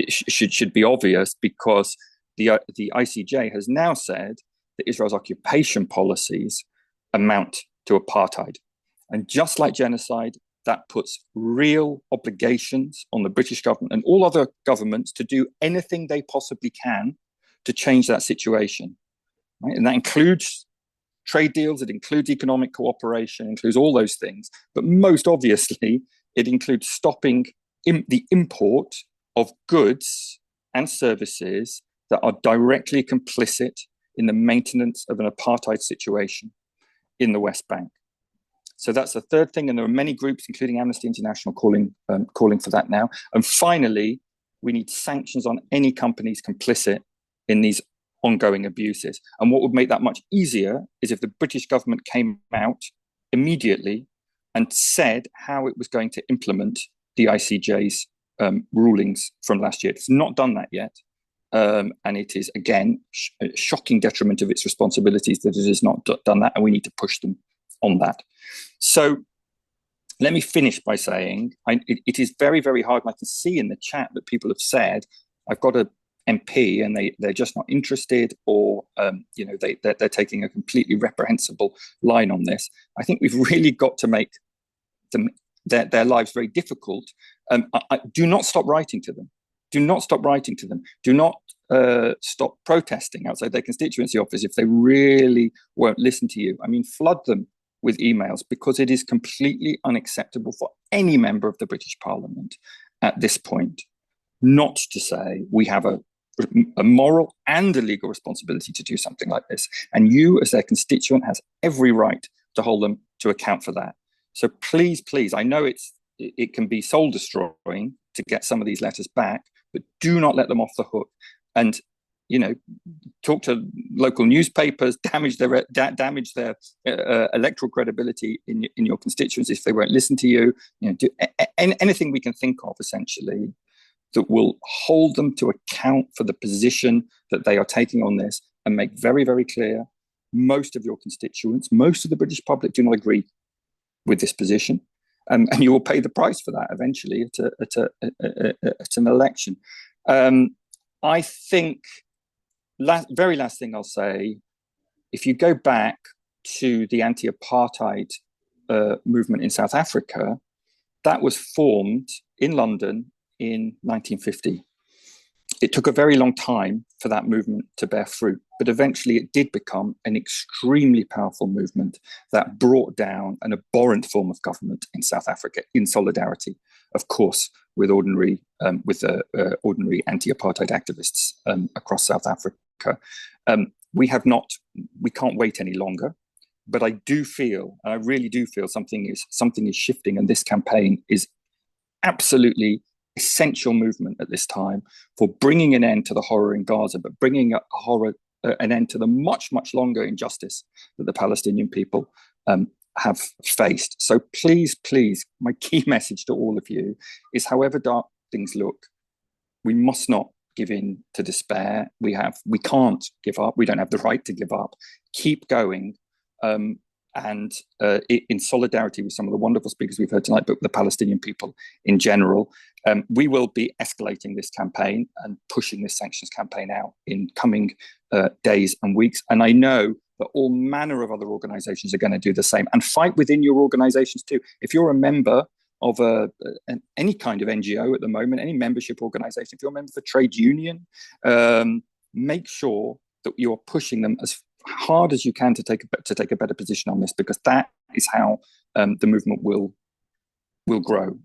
should be obvious, because the ICJ has now said that Israel's occupation policies amount to apartheid, and just like genocide, that puts real obligations on the British government and all other governments to do anything they possibly can to change that situation. Right? And that includes trade deals, it includes economic cooperation, it includes all those things, but most obviously, it includes stopping the import of goods and services that are directly complicit in the maintenance of an apartheid situation in the West Bank. So that's the third thing, and there are many groups, including Amnesty International, calling for that now. And finally, we need sanctions on any companies complicit in these ongoing abuses. And what would make that much easier is if the British government came out immediately and said how it was going to implement the ICJ's rulings from last year. It's not done that yet. And it is, again, a shocking detriment of its responsibilities that it has not done that, and we need to push them on that. So let me finish by saying it is very, very hard, and I can see in the chat that people have said, I've got an MP and they're just not interested, or they're taking a completely reprehensible line on this. I think we've really got to make their lives very difficult. Do not stop writing to them. Do not stop writing to them. Do not stop protesting outside their constituency office if they really won't listen to you. I mean, flood them with emails, because it is completely unacceptable for any member of the British Parliament at this point not to say we have a moral and a legal responsibility to do something like this. And you, as their constituent, has every right to hold them to account for that. So please, I know it can be soul destroying to get some of these letters back, but do not let them off the hook. And talk to local newspapers, damage their electoral credibility in your constituencies if they won't listen to you. Do anything we can think of, essentially, that will hold them to account for the position that they are taking on this, and make very, very clear most of your constituents, most of the British public, do not agree with this position, and you will pay the price for that eventually at an election. I think. Very last thing I'll say, if you go back to the anti-apartheid movement in South Africa, that was formed in London in 1950. It took a very long time for that movement to bear fruit, but eventually it did become an extremely powerful movement that brought down an abhorrent form of government in South Africa, in solidarity, of course, with ordinary anti-apartheid activists across South Africa. We can't wait any longer, but I really do feel something is shifting, and this campaign is absolutely essential movement at this time for bringing an end to the horror in Gaza, but bringing an end to the much, much longer injustice that the Palestinian people have faced. So please, my key message to all of you is, however dark things look, we must not give in to despair. We can't give up. We don't have the right to give up. Keep going. And in solidarity with some of the wonderful speakers we've heard tonight, but the Palestinian people in general, we will be escalating this campaign and pushing this sanctions campaign out in coming days and weeks. And I know that all manner of other organizations are going to do the same, and fight within your organizations too. If you're a member of any kind of NGO at the moment, any membership organization, if you're a member of a trade union, make sure that you're pushing them as hard as you can to take a better position on this, because that is how the movement will grow.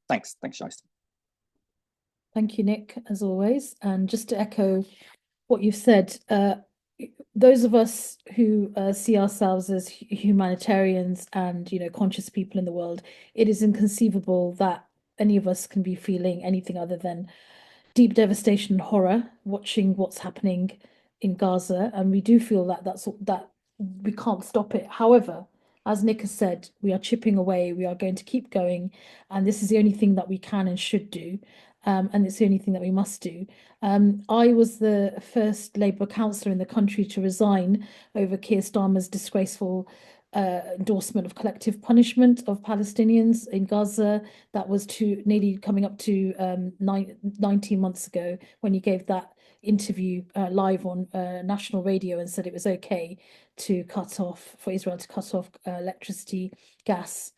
Thanks, Shaista. Thank you, Nick, as always. And just to echo what you've said, those of us who see ourselves as humanitarians and conscious people in the world, it is inconceivable that any of us can be feeling anything other than deep devastation and horror watching what's happening in Gaza, and we do feel that we can't stop it. However, as Nick has said, we are chipping away, we are going to keep going, and this is the only thing that we can and should do, and it's the only thing that we must do. I was the first Labour councillor in the country to resign over Keir Starmer's disgraceful endorsement of collective punishment of Palestinians in Gaza. That was nearly coming up to 19 months ago, when he gave that interview live on national radio and said it was okay for Israel to cut off electricity, gas.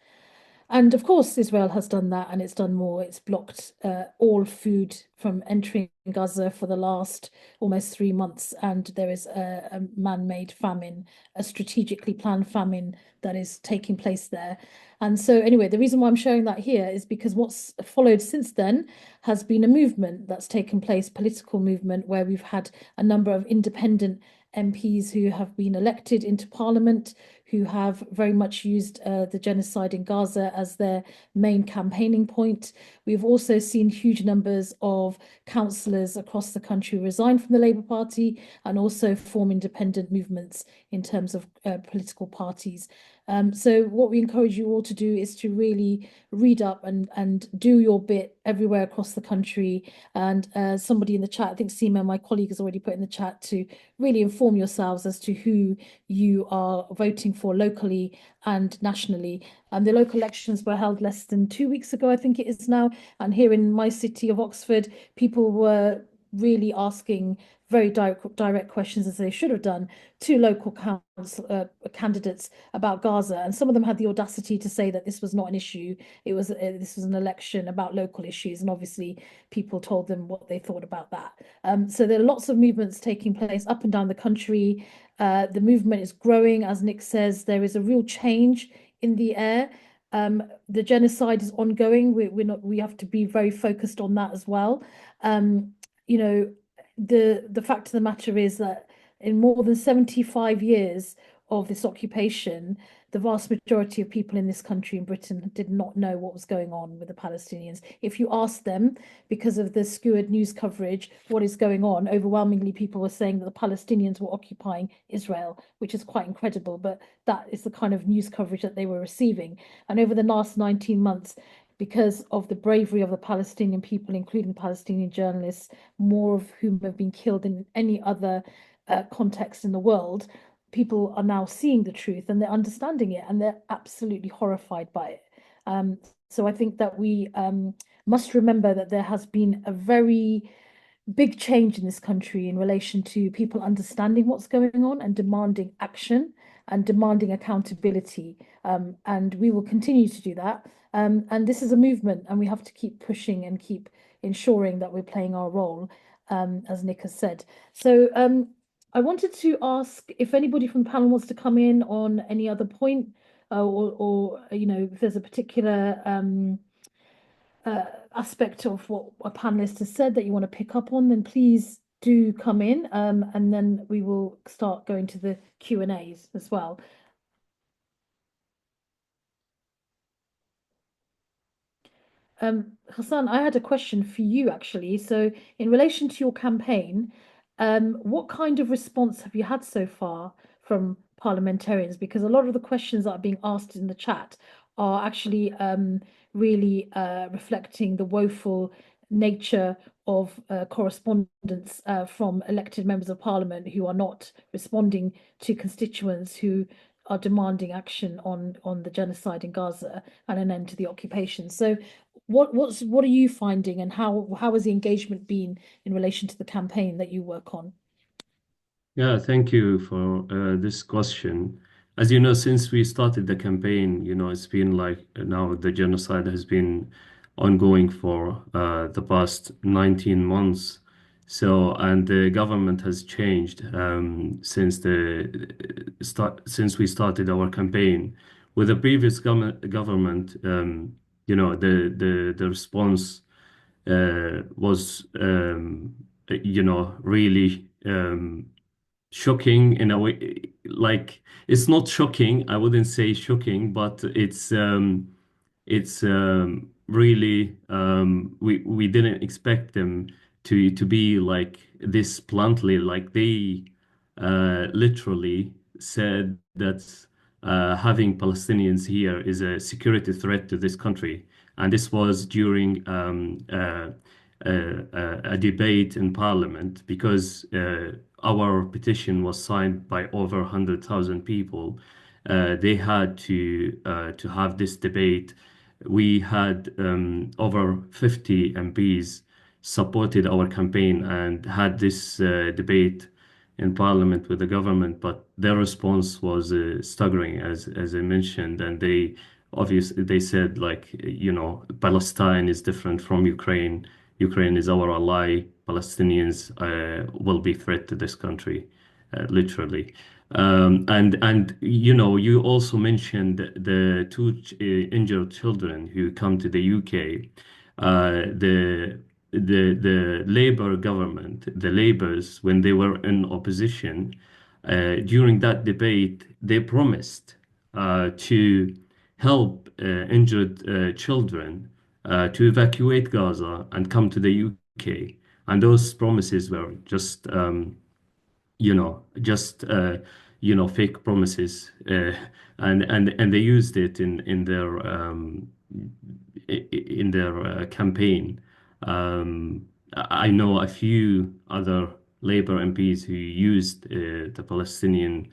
And of course, Israel has done that, and it's done more. It's blocked all food from entering Gaza for the last almost 3 months. And there is a man-made famine, a strategically planned famine that is taking place there. And so anyway, the reason why I'm showing that here is because what's followed since then has been a movement that's taken place, political movement, where we've had a number of independent MPs who have been elected into parliament, who have very much used the genocide in Gaza as their main campaigning point. We've also seen huge numbers of councillors across the country resign from the Labour Party and also form independent movements in terms of political parties. So what we encourage you all to do is to really read up and do your bit everywhere across the country. And somebody in the chat, I think Seema, my colleague, has already put in the chat to really inform yourselves as to who you are voting for locally and nationally. And the local elections were held less than 2 weeks ago, I think it is now. And here in my city of Oxford, people were really asking very direct questions, as they should have done, to local council candidates about Gaza, and some of them had the audacity to say that this was not an issue. This was an election about local issues, and obviously people told them what they thought about that. So there are lots of movements taking place up and down the country. The movement is growing, as Nick says. There is a real change in the air. The genocide is ongoing. We have to be very focused on that as well. The fact of the matter is that in more than 75 years of this occupation, the vast majority of people in this country, in Britain, did not know what was going on with the Palestinians. If you ask them, because of the skewered news coverage, what is going on, overwhelmingly people were saying that the Palestinians were occupying Israel, which is quite incredible, but that is the kind of news coverage that they were receiving. And over the last 19 months, because of the bravery of the Palestinian people, including Palestinian journalists, more of whom have been killed in any other context in the world, people are now seeing the truth and they're understanding it and they're absolutely horrified by it. So I think that we must remember that there has been a very big change in this country in relation to people understanding what's going on and demanding action and demanding accountability. And we will continue to do that. And this is a movement, and we have to keep pushing and keep ensuring that we're playing our role, as Nick has said. So I wanted to ask if anybody from the panel wants to come in on any other point, or if there's a particular aspect of what a panelist has said that you want to pick up on, then please do come in, and then we will start going to the Q&As as well. Ghassan, I had a question for you actually. So in relation to your campaign, what kind of response have you had so far from parliamentarians? Because a lot of the questions that are being asked in the chat are actually really reflecting the woeful nature of correspondence from elected members of parliament who are not responding to constituents who are demanding action on the genocide in Gaza and an end to the occupation. So what are you finding, and how has the engagement been in relation to the campaign that you work on? Yeah, thank you for this question. As you know, since we started the campaign, it's been like now the genocide has been ongoing for the past 19 months. So, and the government has changed since we started our campaign. With the previous government, the response was really shocking in a way. Like, it's not shocking, I wouldn't say shocking, but it's really we didn't expect them to be like this bluntly. Like, they literally said that having Palestinians here is a security threat to this country. And this was during a debate in Parliament, because our petition was signed by over 100,000 people. They had to have this debate. We had over 50 MPs supported our campaign and had this debate in Parliament with the government, but their response was staggering, as I mentioned, and they said, like, Palestine is different from Ukraine. Ukraine is our ally. Palestinians will be threat to this country, literally. And you also mentioned the two injured children who come to the UK. The Labour government, the Labours, when they were in opposition, during that debate, they promised to help injured children to evacuate Gaza and come to the UK. And those promises were just fake promises, and they used it in their campaign. I know a few other Labour MPs who used the Palestinian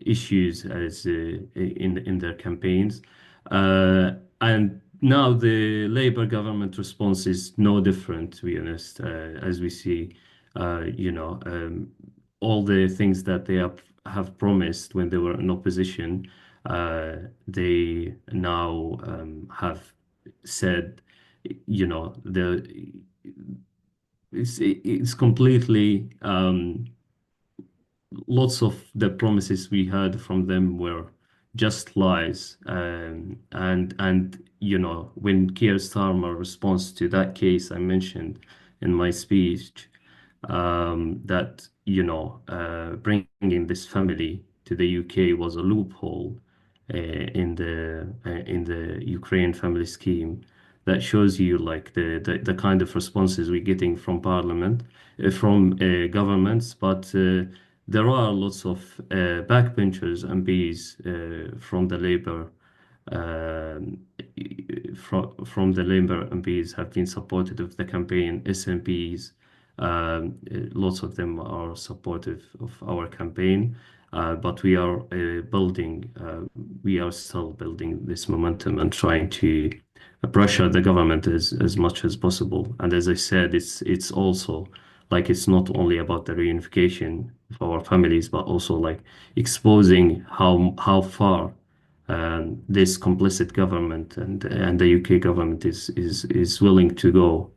issues as in their campaigns, and now the Labour government response is no different, to be honest, as we see, all the things that they have promised when they were in opposition, they now have said, it's completely lots of the promises we heard from them were just lies. And when Keir Starmer responds to that case I mentioned in my speech, that bringing this family to the UK was a loophole in the Ukraine family scheme. That shows you like the kind of responses we're getting from Parliament, from governments, but there are lots of backbenchers MPs from the Labour from the Labour MPs have been supportive of the campaign. SMPs, lots of them are supportive of our campaign, but we are still building this momentum and trying to pressure the government as much as possible. And as I said, it's also like it's not only about the reunification of our families, but also like exposing how far this complicit government and the UK government is willing to go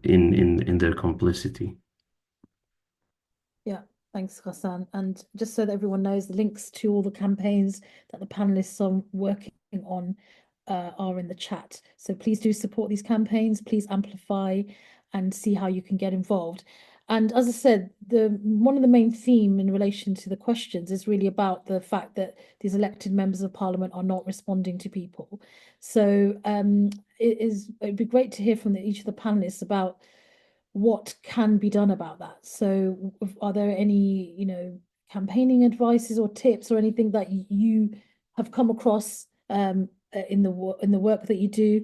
in their complicity. Yeah, thanks, Ghassan. And just so that everyone knows, the links to all the campaigns that the panelists are working on are in the chat. So please do support these campaigns. Please amplify and see how you can get involved. And as I said, one of the main theme in relation to the questions is really about the fact that these elected members of parliament are not responding to people. So it'd be great to hear from each of the panelists about what can be done about that. So are there any, campaigning advices or tips or anything that you have come across in the work that you do?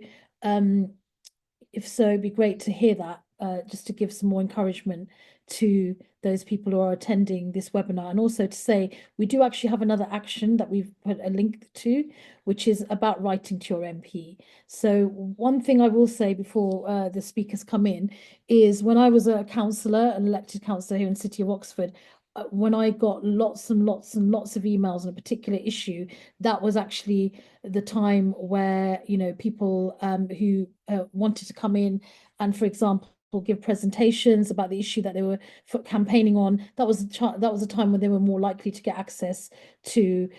If so, it'd be great to hear that, just to give some more encouragement to those people who are attending this webinar. And also to say, we do actually have another action that we've put a link to, which is about writing to your MP. So one thing I will say before the speakers come in is when I was a councillor, an elected councillor here in the City of Oxford, when I got lots and lots and lots of emails on a particular issue, that was actually the time where, people who wanted to come in and, for example, give presentations about the issue that they were campaigning on. That was a time when they were more likely to get access to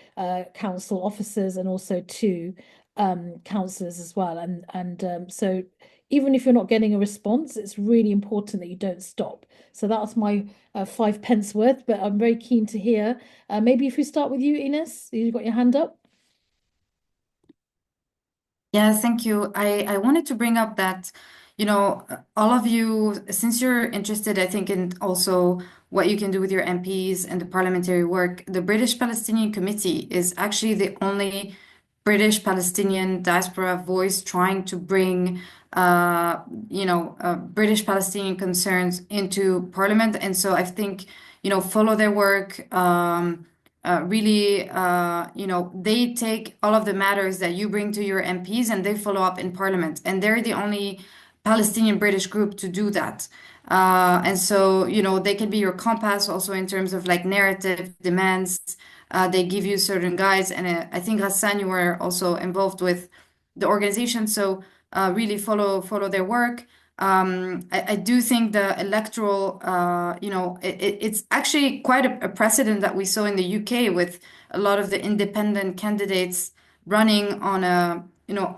council officers and also to councillors as well. And so even if you're not getting a response, it's really important that you don't stop. So that's my 5 pence worth, but I'm very keen to hear. Maybe if we start with you, Ines, you've got your hand up. Yeah, thank you. I wanted to bring up that, all of you, since you're interested, I think, in also what you can do with your MPs and the parliamentary work, the British Palestinian Committee is actually the only British Palestinian diaspora voice trying to bring, British Palestinian concerns into Parliament. And so I think, follow their work. Really, they take all of the matters that you bring to your MPs and they follow up in Parliament. And they're the only Palestinian British group to do that. And so, they can be your compass also in terms of like narrative demands. They give you certain guides. And I think, Ghassan, you were also involved with the organization. So really follow their work. I do think the electoral, it's actually quite a precedent that we saw in the UK with a lot of the independent candidates running on a,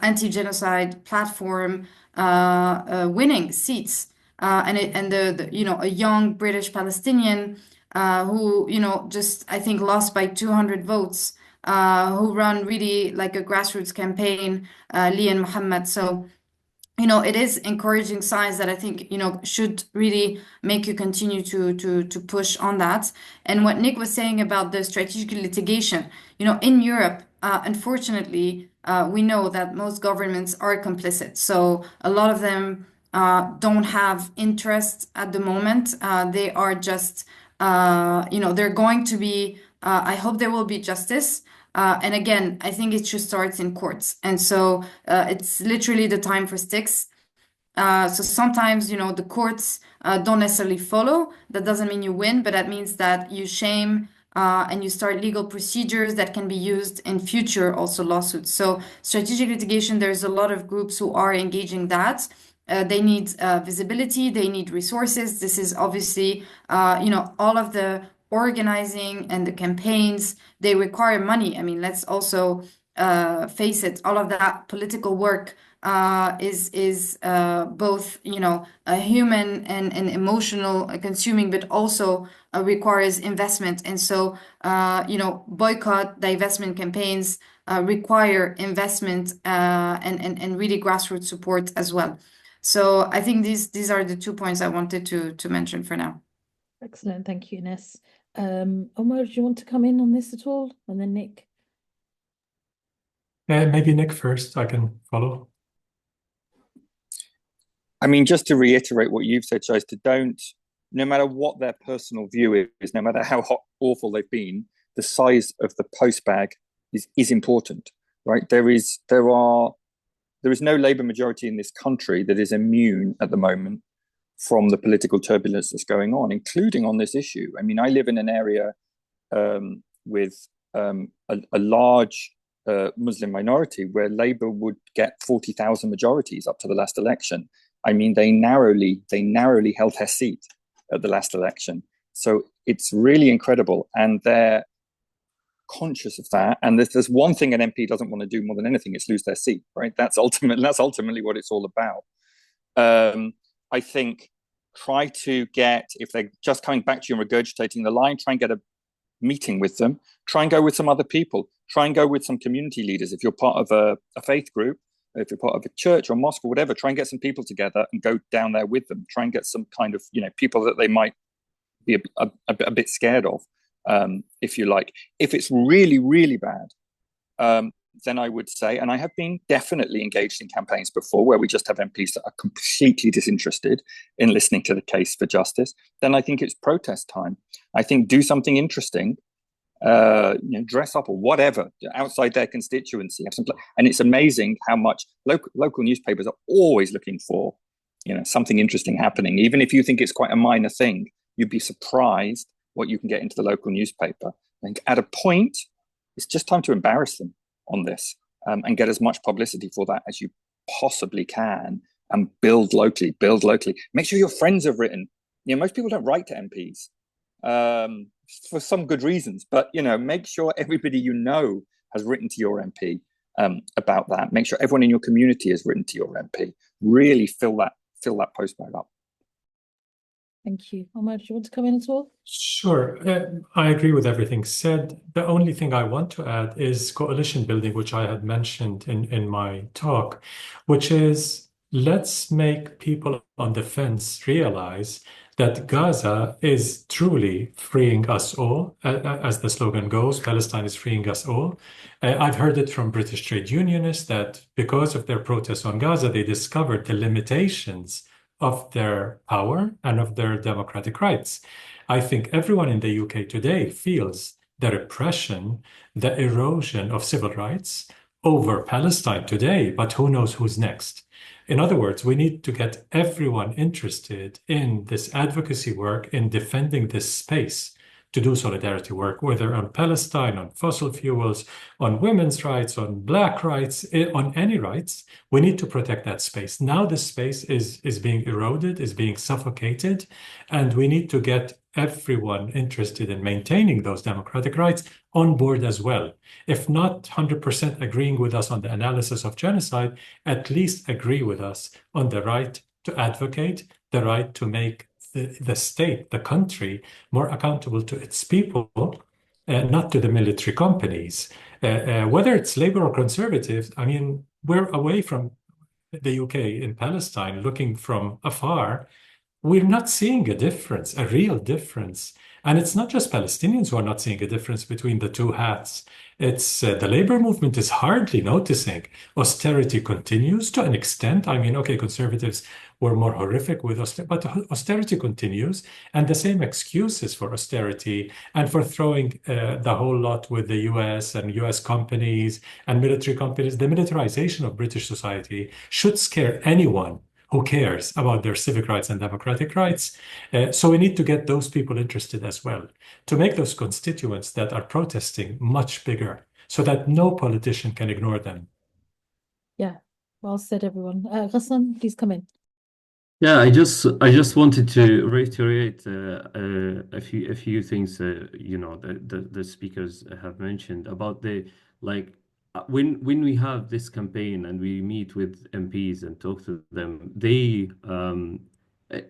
anti-genocide platform, winning seats. And a young British Palestinian who, just, I think, lost by 200 votes, who run really like a grassroots campaign, Lian Mohammed. So, it is encouraging signs that I think, should really make you continue to push on that. And what Nick was saying about the strategic litigation, in Europe, unfortunately, we know that most governments are complicit. So a lot of them don't have interest at the moment. They are just, they're going to be, I hope there will be justice. And again, I think it should start in courts. And so it's literally the time for sticks. So sometimes, the courts don't necessarily follow. That doesn't mean you win, but that means that you shame and you start legal procedures that can be used in future also lawsuits. So strategic litigation, there's a lot of groups who are engaging that. They need visibility, they need resources. This is obviously, all of the organizing and the campaigns, they require money. I mean, let's also face it, all of that political work is both, a human and emotional consuming, but also requires investment. And so, boycott, divestment campaigns require investment and really grassroots support as well. So I think these are the 2 points I wanted to mention for now. Excellent. Thank you, Ines. Omar, do you want to come in on this at all? And then Nick. Maybe Nick first, I can follow. I mean, just to reiterate what you've said, Shaista, no matter what their personal view is, no matter how awful they've been, the size of the post bag is important, right? There is no Labour majority in this country that is immune at the moment from the political turbulence that's going on, including on this issue. I mean, I live in an area with a large Muslim minority where Labour would get 40,000 majorities up to the last election. I mean, they narrowly held their seat at the last election. So it's really incredible. And they're conscious of that. And there's one thing an MP doesn't want to do more than anything, it's lose their seat, right? That's ultimately what it's all about. I think try to get, if they're just coming back to you and regurgitating the line, try and get a meeting with them. Try and go with some other people. Try and go with some community leaders. If you're part of a faith group, if you're part of a church or mosque or whatever, try and get some people together and go down there with them. Try and get some kind of, people that they might be a bit scared of, if you like. If it's really, really bad, then I would say, and I have been definitely engaged in campaigns before where we just have MPs that are completely disinterested in listening to the case for justice, then I think it's protest time. I think do something interesting, dress up or whatever outside their constituency. And it's amazing how much local newspapers are always looking for, something interesting happening. Even if you think it's quite a minor thing, you'd be surprised what you can get into the local newspaper. I think at a point, it's just time to embarrass them on this, and get as much publicity for that as you possibly can, and build locally. Make sure your friends have written. Most people don't write to MPs for some good reasons, but make sure everybody has written to your MP about that. Make sure everyone in your community has written to your MP. Really fill that post bag up. Thank you. Omar, do you want to come in at all? Sure. I agree with everything said. The only thing I want to add is coalition building, which I had mentioned in my talk, which is let's make people on the fence realize that Gaza is truly freeing us all. As the slogan goes, Palestine is freeing us all. I've heard it from British trade unionists that because of their protests on Gaza, they discovered the limitations of their power and of their democratic rights. I think everyone in the UK today feels the repression, the erosion of civil rights over Palestine today, but who knows who's next? In other words, we need to get everyone interested in this advocacy work, in defending this space, to do solidarity work, whether on Palestine, on fossil fuels, on women's rights, on Black rights, on any rights. We need to protect that space. Now the space is being eroded, is being suffocated, and we need to get everyone interested in maintaining those democratic rights on board as well. If not 100% agreeing with us on the analysis of genocide, at least agree with us on the right to advocate, the right to make the state, the country, more accountable to its people, not to the military companies. Whether it's Labour or Conservative, I mean, we're away from the UK in Palestine, looking from afar. We're not seeing a difference, a real difference. And it's not just Palestinians who are not seeing a difference between the two hats. It's the labor movement is hardly noticing. Austerity continues to an extent. I mean, okay, conservatives were more horrific with austerity, but austerity continues, and the same excuses for austerity and for throwing the whole lot with the US and US companies and military companies. The militarization of British society should scare anyone who cares about their civic rights and democratic rights. So we need to get those people interested as well, to make those constituents that are protesting much bigger, so that no politician can ignore them. Yeah, well said, everyone. Ghassan, please come in. Yeah, I just wanted to reiterate a few things the speakers have mentioned about the when we have this campaign and we meet with MPs and talk to them, they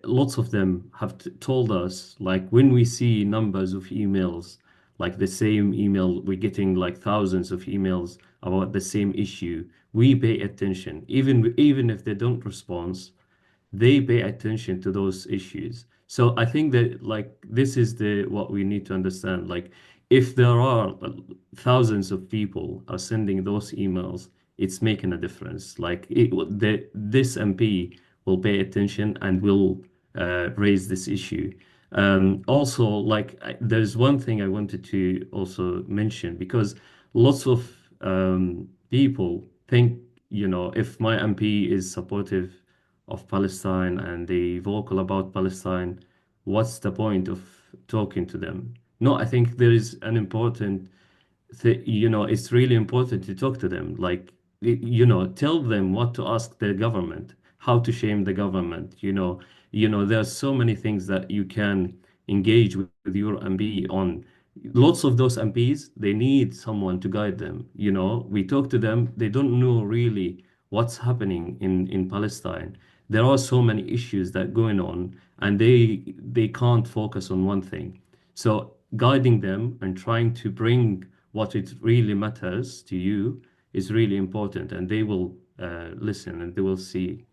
lots of them have told us, like, when we see numbers of emails, like the same email, we're getting like thousands of emails about the same issue, we pay attention. Even if they don't respond, they pay attention to those issues. So I think that, like, this is the what we need to understand. Like, if there are thousands of people are sending those emails, it's making a difference. Like, this MP will pay attention and will raise this issue. Also, like, there's one thing I wanted to also mention, because lots of people think, if my MP is supportive of Palestine and they vocal about Palestine, what's the point of talking to them? No, I think there is an important it's really important to talk to them. Like, tell them what to ask the government, how to shame the government. There's so many things that you can engage with your MP on. Lots of those MPs, they need someone to guide them. We talk to them, they don't know really what's happening in Palestine. There are so many issues that going on, and they can't focus on one thing. So guiding them and trying to bring what it really matters to you is really important, and they will listen and they will see.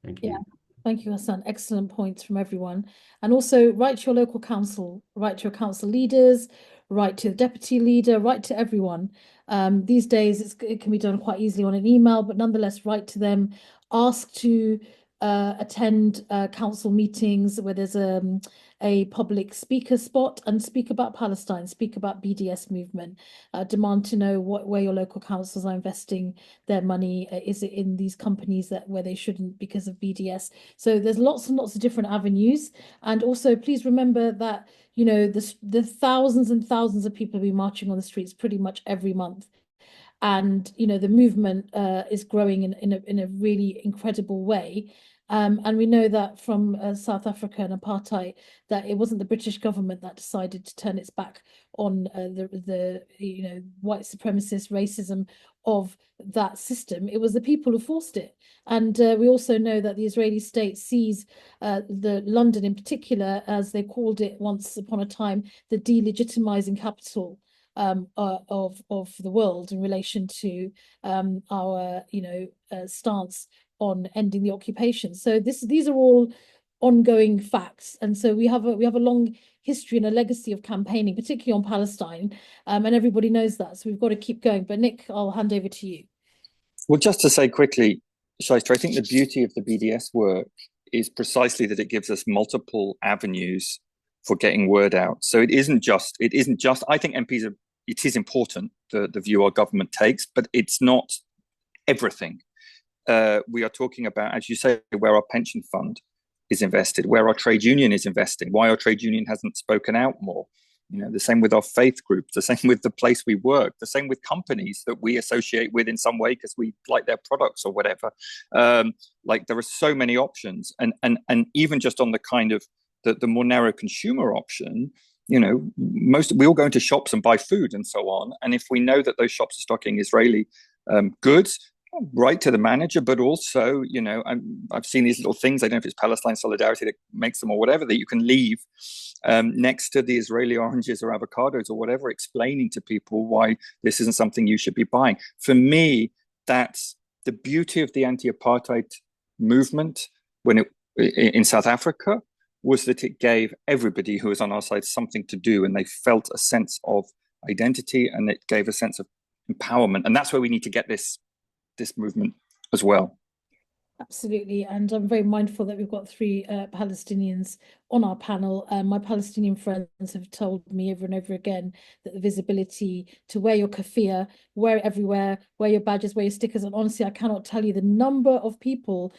Thank Yeah. you. Thank you, Ghassan. Excellent points from everyone. And also write to your local council, write to your council leaders, write to the deputy leader, write to everyone. These days it can be done quite easily on an email, but nonetheless, write to them, ask to attend council meetings where there's a public speaker spot, and speak about Palestine, speak about BDS movement, demand to know where your local councils are investing their money. Is it in these companies where they shouldn't because of BDS? So there's lots and lots of different avenues. And also, please remember that, the thousands and thousands of people will be marching on the streets pretty much every month. And, the movement is growing in a really incredible way. And we know that from South Africa and apartheid, that it wasn't the British government that decided to turn its back on the white supremacist racism of that system. It was the people who forced it. And we also know that the Israeli state sees the London in particular, as they called it once upon a time, the delegitimizing capital of the world in relation to our stance on ending the occupation. So these are all ongoing facts, and so we have a long history and a legacy of campaigning, particularly on Palestine, and everybody knows that. So we've got to keep going. But Nick, I'll hand over to you. Well, just to say quickly, Shaista, I think the beauty of the BDS work is precisely that it gives us multiple avenues for getting word out. So it isn't just, I think MPs it is important, the view our government takes, but it's not everything. We are talking about, as you say, where our pension fund is invested, where our trade union is investing, why our trade union hasn't spoken out more. The same with our faith group, the same with the place we work, the same with companies that we associate with in some way because we like their products or whatever. Like, there are so many options, and even just on the kind of the more narrow consumer option, we all go into shops and buy food and so on. And if we know that those shops are stocking Israeli goods, write to the manager, but also, I've seen these little things, I don't know if it's Palestine Solidarity that makes them or whatever, that you can leave next to the Israeli oranges or avocados or whatever, explaining to people why this isn't something you should be buying. For me, that's the beauty of the anti-apartheid movement in South Africa, was that it gave everybody who was on our side something to do, and they felt a sense of identity, and it gave a sense of empowerment. And that's where we need to get this movement as well. Absolutely. And I'm very mindful that we've got 3 Palestinians on our panel. My Palestinian friends have told me over and over again that the visibility to wear your keffiyeh, wear it everywhere, wear your badges, wear your stickers. And honestly, I cannot tell you the number of people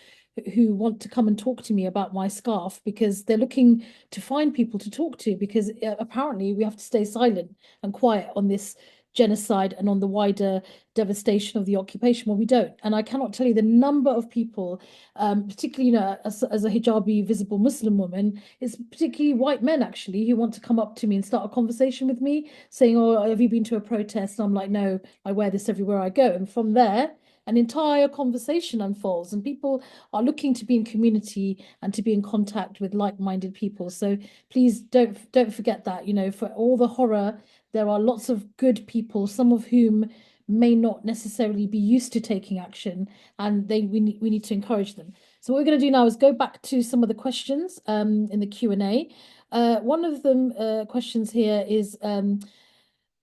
who want to come and talk to me about my scarf, because they're looking to find people to talk to, because apparently we have to stay silent and quiet on this genocide and on the wider devastation of the occupation. Well, we don't. And I cannot tell you the number of people, particularly, as a hijabi visible Muslim woman, it's particularly white men actually who want to come up to me and start a conversation with me saying, oh, have you been to a protest? And I'm like, no, I wear this everywhere I go. And from there, an entire conversation unfolds, and people are looking to be in community and to be in contact with like-minded people. So please don't forget that, for all the horror, there are lots of good people, some of whom may not necessarily be used to taking action, and we need to encourage them. So what we're going to do now is go back to some of the questions in the Q&A. One of them questions here is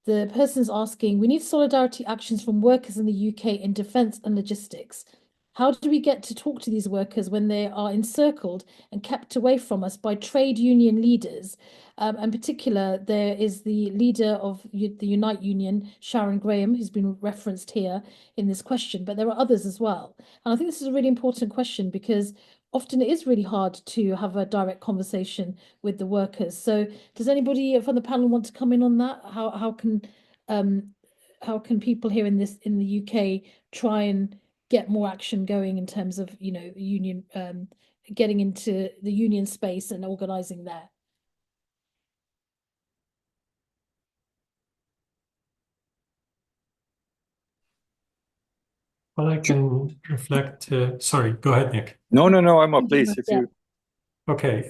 the person's asking, we need solidarity actions from workers in the UK in defence and logistics. How do we get to talk to these workers when they are encircled and kept away from us by trade union leaders? In particular, there is the leader of the Unite Union, Sharon Graham, who's been referenced here in this question, but there are others as well. And I think this is a really important question because often it is really hard to have a direct conversation with the workers. So does anybody from the panel want to come in on that? How can people here in the UK try and get more action going in terms of, union, getting into the union space and organizing there? Well, I can reflect. Sorry, go ahead, Nick. No, I'm up, please. If you. Okay.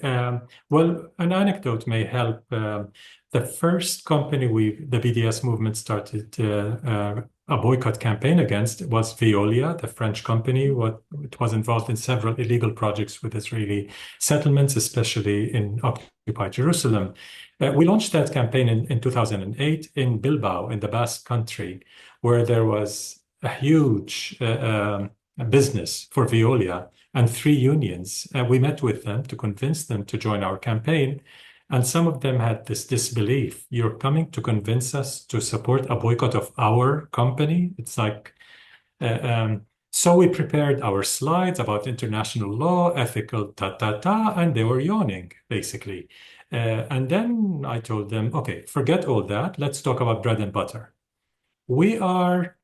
Well, an anecdote may help. The first company the BDS movement started a boycott campaign against was Veolia, the French company. It was involved in several illegal projects with Israeli settlements, especially in occupied Jerusalem. We launched that campaign in 2008 in Bilbao, in the Basque Country, where there was a huge business for Veolia and 3 unions. We met with them to convince them to join our campaign. And some of them had this disbelief. You're coming to convince us to support a boycott of our company? It's like, so we prepared our slides about international law, ethical, and they were yawning, basically. And then I told them, okay, forget all that. Let's talk about bread and butter. We are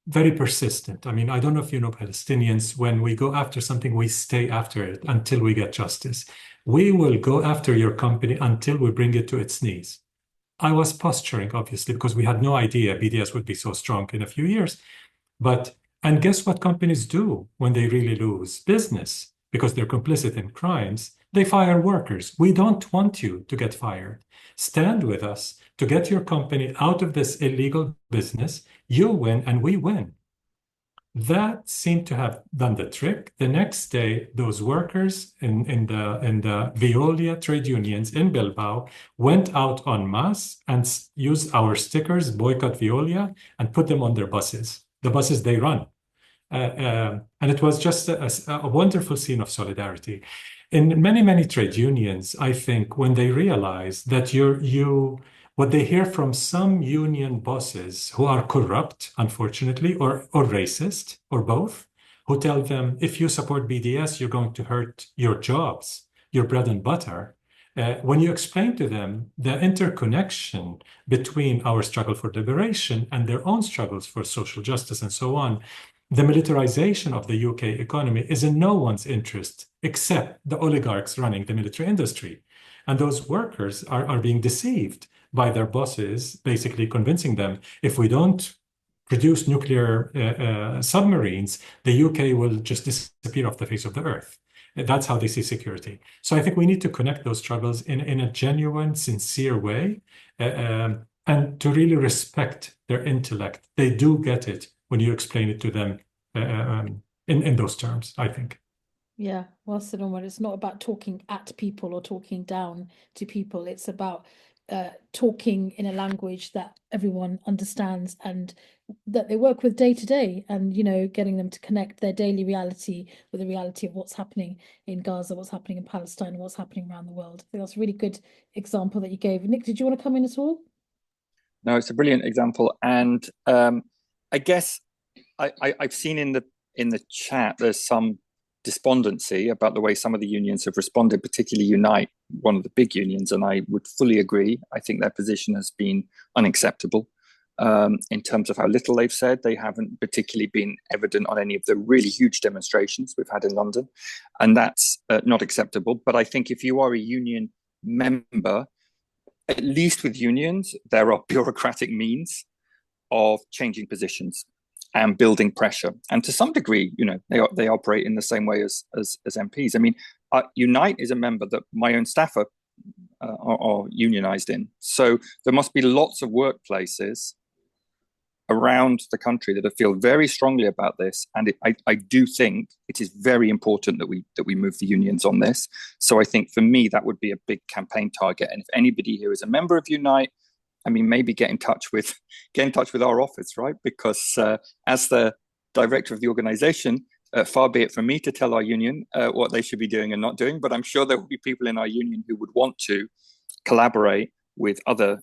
very persistent. I mean, I don't know if you know Palestinians, when we go after something, we stay after it until we get justice. We will go after your company until we bring it to its knees. I was posturing, obviously, because we had no idea BDS would be so strong in a few years. And guess what companies do when they really lose business? Because they're complicit in crimes, they fire workers. We don't want you to get fired. Stand with us to get your company out of this illegal business. You win and we win. That seemed to have done the trick. The next day, those workers in the Veolia trade unions in Bilbao went out en masse and used our stickers, Boycott Veolia, and put them on their buses, the buses they run. And it was just a wonderful scene of solidarity. In many, many trade unions, I think when they realize that what they hear from some union bosses who are corrupt, unfortunately, or racist, or both, who tell them, if you support BDS, you're going to hurt your jobs, your bread and butter. When you explain to them the interconnection between our struggle for liberation and their own struggles for social justice and so on, the militarization of the UK economy is in no one's interest except the oligarchs running the military industry. And those workers are being deceived by their bosses, basically convincing them, if we don't produce nuclear submarines, the UK will just disappear off the face of the earth. That's how they see security. So I think we need to connect those struggles in a genuine, sincere way, and to really respect their intellect. They do get it when you explain it to them in those terms, I think. Yeah, well said, Omar. It's not about talking at people or talking down to people. It's about talking in a language that everyone understands and that they work with day to day, and getting them to connect their daily reality with the reality of what's happening in Gaza, what's happening in Palestine, and what's happening around the world. I think that's a really good example that you gave. Nick, did you want to come in at all? No, it's a brilliant example, and I guess I've seen in the chat there's some despondency about the way some of the unions have responded, particularly Unite, one of the big unions, and I would fully agree. I think their position has been unacceptable. in terms of how little they've said. They haven't particularly been evident on any of the really huge demonstrations we've had in London, and that's not acceptable. But I think if you are a union member, at least with unions, there are bureaucratic means of changing positions and building pressure. And to some degree, they operate in the same way as MPs. I mean, Unite is a member that my own staff are unionized in. So there must be lots of workplaces around the country that feel very strongly about this. And I do think it is very important that we move the unions on this. So I think for me, that would be a big campaign target. And if anybody here is a member of Unite, I mean, maybe get in touch with our office, right? Because as the director of the organization, far be it from me to tell our union what they should be doing and not doing, but I'm sure there will be people in our union who would want to collaborate with other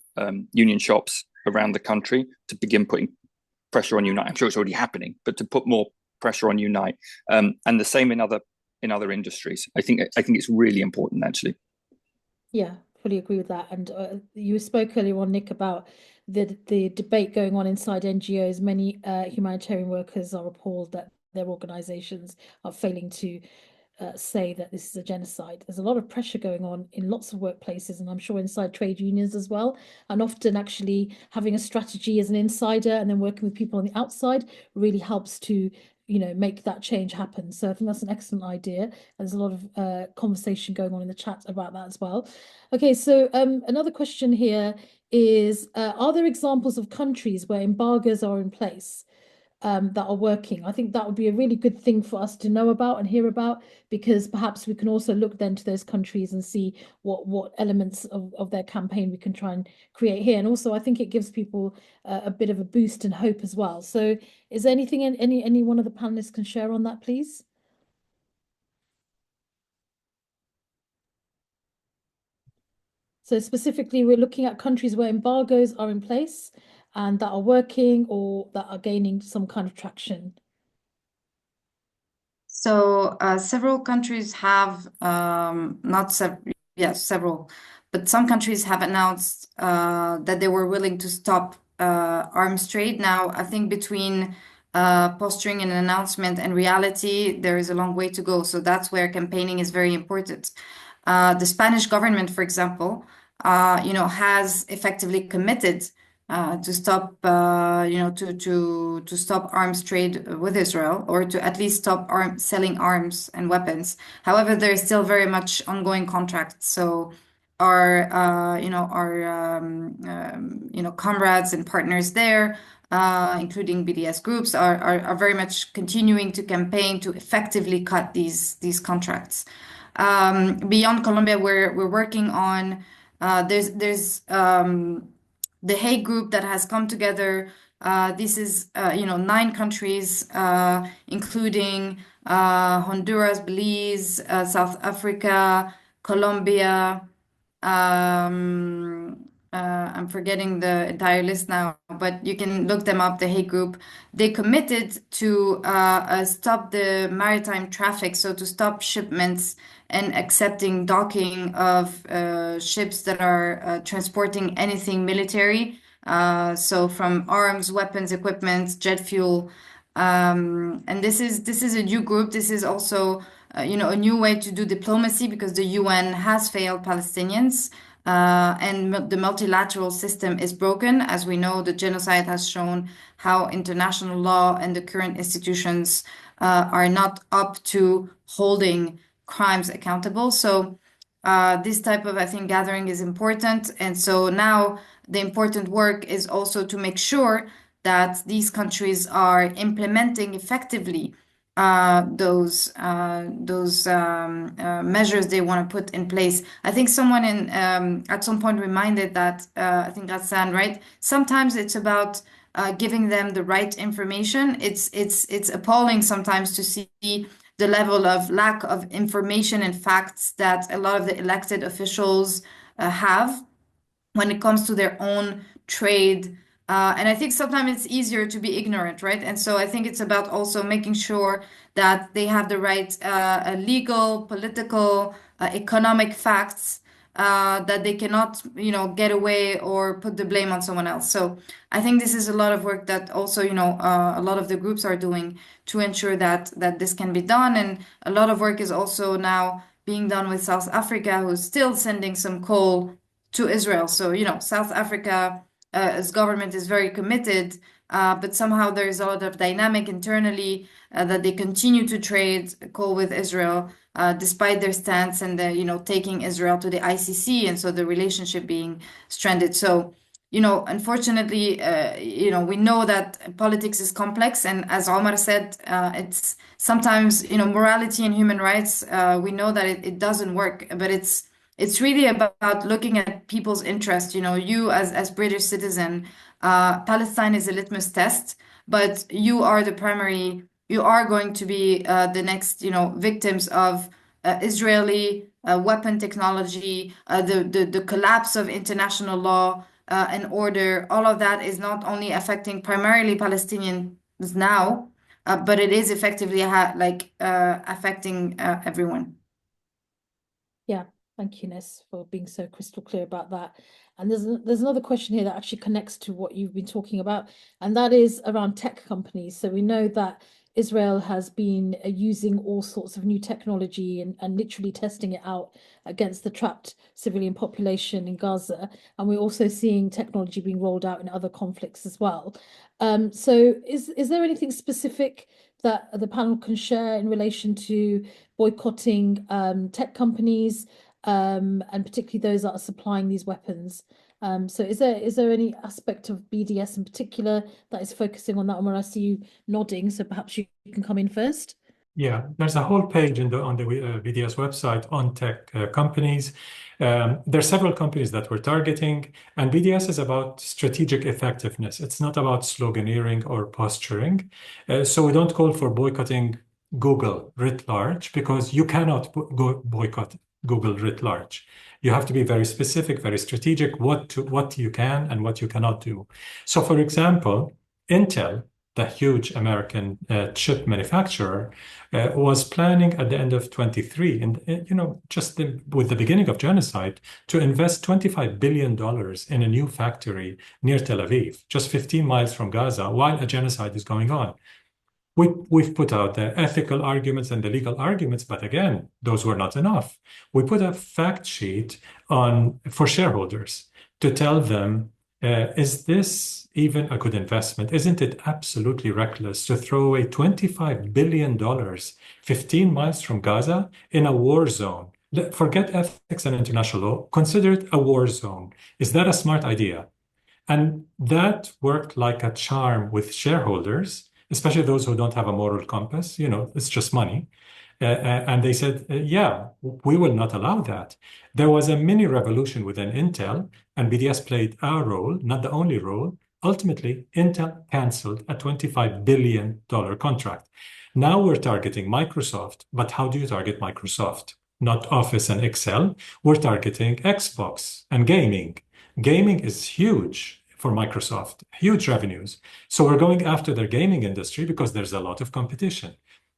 union shops around the country to begin putting pressure on Unite. I'm sure it's already happening, but to put more pressure on Unite, and the same in other industries. I think it's really important, actually. Yeah, fully agree with that. And you spoke earlier on, Nick, about the debate going on inside NGOs. Many humanitarian workers are appalled that their organizations are failing to say that this is a genocide. There's a lot of pressure going on in lots of workplaces, and I'm sure inside trade unions as well. And often actually having a strategy as an insider and then working with people on the outside really helps to make that change happen. So I think that's an excellent idea. There's a lot of conversation going on in the chat about that as well. Okay, so another question here is, are there examples of countries where embargoes are in place that are working? I think that would be a really good thing for us to know about and hear about, because perhaps we can also look then to those countries and see what elements of their campaign we can try and create here. And also I think it gives people a bit of a boost and hope as well. So is there anything any one of the panelists can share on that, please? So specifically, we're looking at countries where embargoes are in place and that are working or that are gaining some kind of traction. So several countries have, several, but some countries have announced that they were willing to stop arms trade. Now, I think between posturing an announcement and reality, there is a long way to go. So that's where campaigning is very important. The Spanish government, for example, has effectively committed to stop, to stop arms trade with Israel, or to at least stop selling arms and weapons. However, there is still very much ongoing contracts. So our comrades and partners there, including BDS groups, are very much continuing to campaign to effectively cut these contracts. Beyond Colombia, we're working on there's the Hague group that has come together. This is 9 countries, including Honduras, Belize, South Africa, Colombia. I'm forgetting the entire list now, but you can look them up, the Hague Group. They committed to stop the maritime traffic, so to stop shipments and accepting docking of ships that are transporting anything military. So from arms, weapons, equipment, jet fuel. And this is a new group. This is also a new way to do diplomacy, because the UN has failed Palestinians. And the multilateral system is broken. As we know, the genocide has shown how international law and the current institutions are not up to holding crimes accountable. So this type of, I think, gathering is important. And so now the important work is also to make sure that these countries are implementing effectively those measures they want to put in place. I think someone at some point reminded that I think Ghassan, right? Sometimes it's about giving them the right information. It's appalling sometimes to see the level of lack of information and facts that a lot of the elected officials have when it comes to their own trade. And I think sometimes it's easier to be ignorant, right? And so I think it's about also making sure that they have the right legal, political, economic facts that they cannot, get away or put the blame on someone else. So I think this is a lot of work that also, a lot of the groups are doing to ensure that this can be done. And a lot of work is also now being done with South Africa, who's still sending some coal to Israel. So, South Africa, as government is very committed, but somehow there is a lot of dynamic internally that they continue to trade coal with Israel, despite their stance and taking Israel to the ICC, and so the relationship being stranded. So, unfortunately, we know that politics is complex, and as Omar said, it's sometimes, morality and human rights. We know that it doesn't work, but it's really about looking at people's interest. You as British citizen, Palestine is a litmus test, but you are going to be the next, victims of Israeli weapon technology, the collapse of international law and order. All of that is not only affecting primarily Palestinians now, but it is effectively affecting everyone. Yeah, thank you, Ines, for being so crystal clear about that. And there's another question here that actually connects to what you've been talking about, and that is around tech companies. So we know that Israel has been using all sorts of new technology and literally testing it out against the trapped civilian population in Gaza. And we're also seeing technology being rolled out in other conflicts as well. So is there anything specific that the panel can share in relation to boycotting tech companies, and particularly those that are supplying these weapons? So is there any aspect of BDS in particular that is focusing on that? Omar, I see you nodding, so perhaps you can come in first. Yeah, there's a whole page on the BDS website on tech companies. There are several companies that we're targeting, and BDS is about strategic effectiveness. It's not about sloganeering or posturing. So we don't call for boycotting Google writ large, because you cannot boycott Google writ large. You have to be very specific, very strategic, what you can and what you cannot do. So, for example, Intel, the huge American chip manufacturer, was planning at the end of 23, and with the beginning of genocide, to invest $25 billion in a new factory near Tel Aviv, just 15 miles from Gaza, while a genocide is going on. We've put out the ethical arguments and the legal arguments, but again, those were not enough. We put a fact sheet for shareholders to tell them, is this even a good investment? Isn't it absolutely reckless to throw away $25 billion 15 miles from Gaza in a war zone? Forget ethics and international law. Consider it a war zone. Is that a smart idea? And that worked like a charm with shareholders, especially those who don't have a moral compass. It's just money. And they said, yeah, we will not allow that. There was a mini revolution within Intel, and BDS played our role, not the only role. Ultimately, Intel canceled a $25 billion contract. Now we're targeting Microsoft, but how do you target Microsoft? Not Office and Excel. We're targeting Xbox and gaming. Gaming is huge for Microsoft, huge revenues. So we're going after their gaming industry because there's a lot of competition.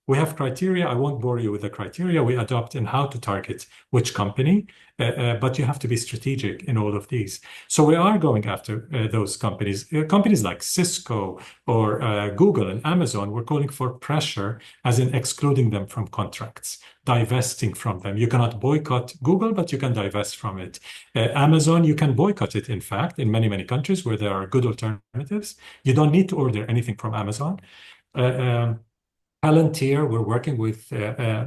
We have criteria. I won't bore you with the criteria we adopt in how to target which company, but you have to be strategic in all of these. So we are going after those companies. Companies like Cisco or Google and Amazon, we're calling for pressure, as in excluding them from contracts, divesting from them. You cannot boycott Google, but you can divest from it. Amazon, you can boycott it, in fact, in many, many countries where there are good alternatives. You don't need to order anything from Amazon. Palantir, we're working with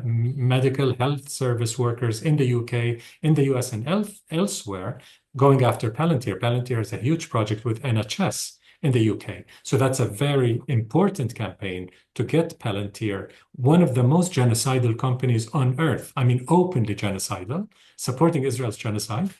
medical health service workers in the UK, in the US, and elsewhere, going after Palantir. Palantir is a huge project with NHS in the UK. So that's a very important campaign to get Palantir, one of the most genocidal companies on earth, I mean, openly genocidal, supporting Israel's genocide.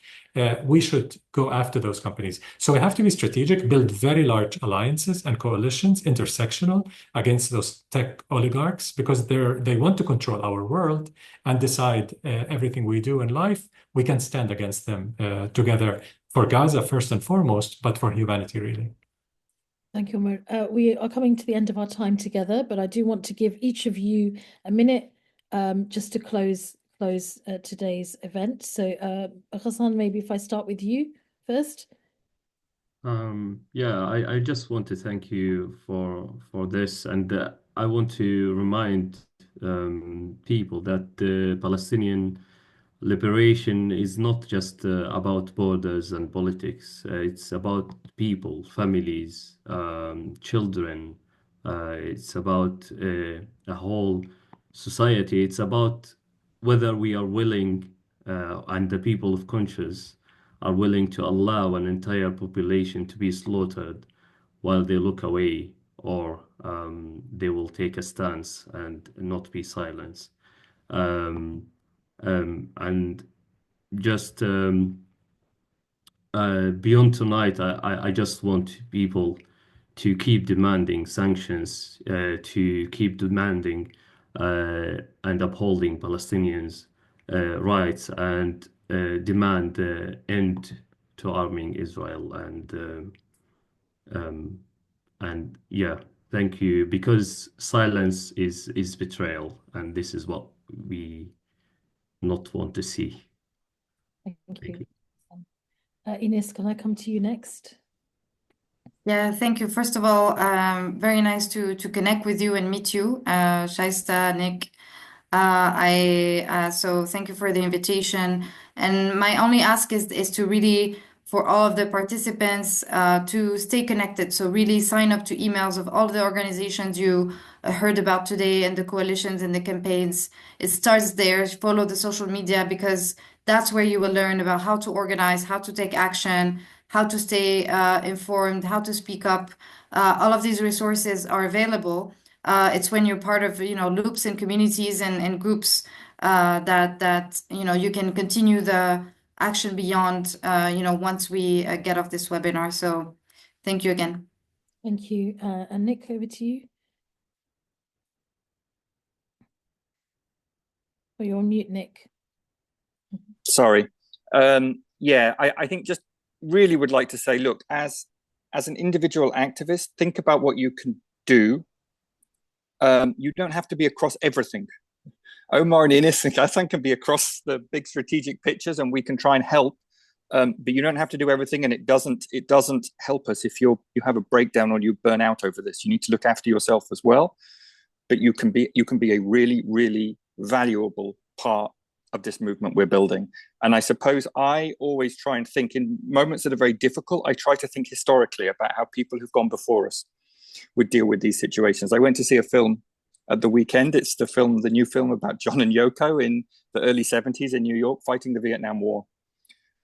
We should go after those companies. So we have to be strategic, build very large alliances and coalitions, intersectional, against those tech oligarchs, because they want to control our world and decide everything we do in life. We can stand against them together for Gaza first and foremost, but for humanity, really. Thank you, Omar. We are coming to the end of our time together, but I do want to give each of you a minute just to close close today's event. So, Ghassan, maybe if I start with you first. Yeah, I just want to thank you for this, and I want to remind people that the Palestinian liberation is not just about borders and politics. It's about people, families, children. It's about a whole society. It's about whether we are willing, and the people of conscience are willing to allow an entire population to be slaughtered while they look away, or they will take a stance and not be silenced. And just beyond tonight, I just want people to keep demanding sanctions, to keep demanding and upholding Palestinians' rights, and demand the end to arming Israel. And yeah, thank you, because silence is betrayal, and this is what we not want to see. Thank Thank you. Ines, can I come to you next? Yeah, thank you. First of all, very nice to connect with you and meet you, Shaista, Nick. So thank you for the invitation. And my only ask is to really, for all of the participants, to stay connected. So really sign up to emails of all the organizations you heard about today, and the coalitions and the campaigns. It starts there. Follow the social media, because that's where you will learn about how to organize, how to take action, how to stay informed, how to speak up. All of these resources are available. It's when you're part of, loops and communities and groups that you can continue the action beyond, once we get off this webinar. So thank you again. Thank you. And Nick, over to you. Oh, you're on mute, Nick. Sorry. Yeah, I think just really would like to say, look, as an individual activist, think about what you can do. You don't have to be across everything. Omar and Ines and Ghassan can be across the big strategic pictures, and we can try and help. But you don't have to do everything, and it doesn't help us if you have a breakdown or you burn out over this. You need to look after yourself as well. But you can be a really, really valuable part of this movement we're building. And I suppose I always try and think, in moments that are very difficult, I try to think historically about how people who've gone before us would deal with these situations. I went to see a film at the weekend. It's the new film about John and Yoko in the early 70s in New York, fighting the Vietnam War.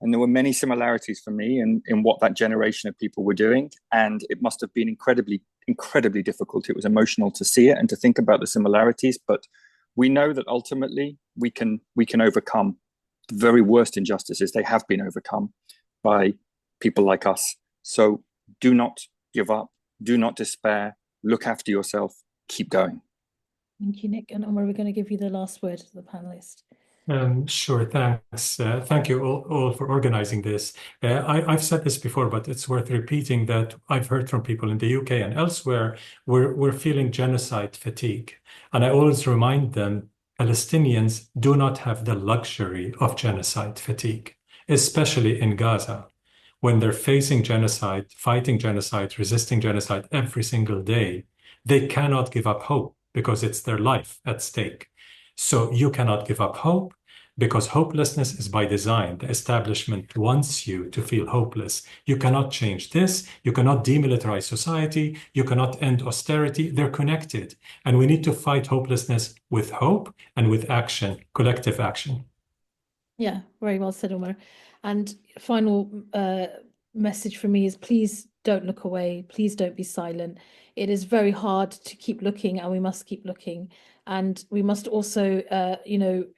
And there were many similarities for me in what that generation of people were doing. And it must have been incredibly, incredibly difficult. It was emotional to see it and to think about the similarities. But we know that ultimately we can overcome the very worst injustices. They have been overcome by people like us. So do not give up. Do not despair. Look after yourself. Keep going. Thank you, Nick. And Omar, we're going to give you the last word to the panelists. Sure, thanks. Thank you all for organizing this. I've said this before, but it's worth repeating that I've heard from people in the UK and elsewhere, we're feeling genocide fatigue. And I always remind them, Palestinians do not have the luxury of genocide fatigue, especially in Gaza, when they're facing genocide, fighting genocide, resisting genocide every single day. They cannot give up hope because it's their life at stake. So you cannot give up hope, because hopelessness is by design. The establishment wants you to feel hopeless. You cannot change this. You cannot demilitarize society. You cannot end austerity. They're connected. And we need to fight hopelessness with hope and with action, collective action. Yeah, very well said, Omar. And final message for me is, please don't look away. Please don't be silent. It is very hard to keep looking, and we must keep looking. And we must also,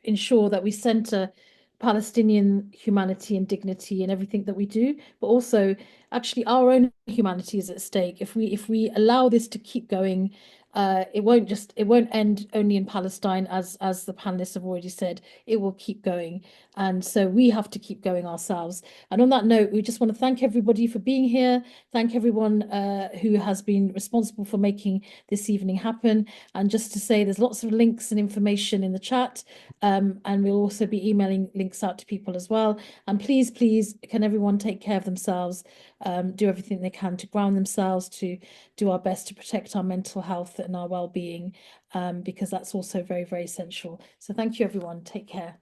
ensure that we center Palestinian humanity and dignity in everything that we do, but also actually our own humanity is at stake. If we allow this to keep going, it won't end only in Palestine, as the panelists have already said. It will keep going, and so we have to keep going ourselves. And on that note, we just want to thank everybody for being here. Thank everyone who has been responsible for making this evening happen. And just to say, there's lots of links and information in the chat, and we'll also be emailing links out to people as well. And please, can everyone take care of themselves, do everything they can to ground themselves, to do our best to protect our mental health and our well-being, because that's also very, very essential. So thank you, everyone. Take care.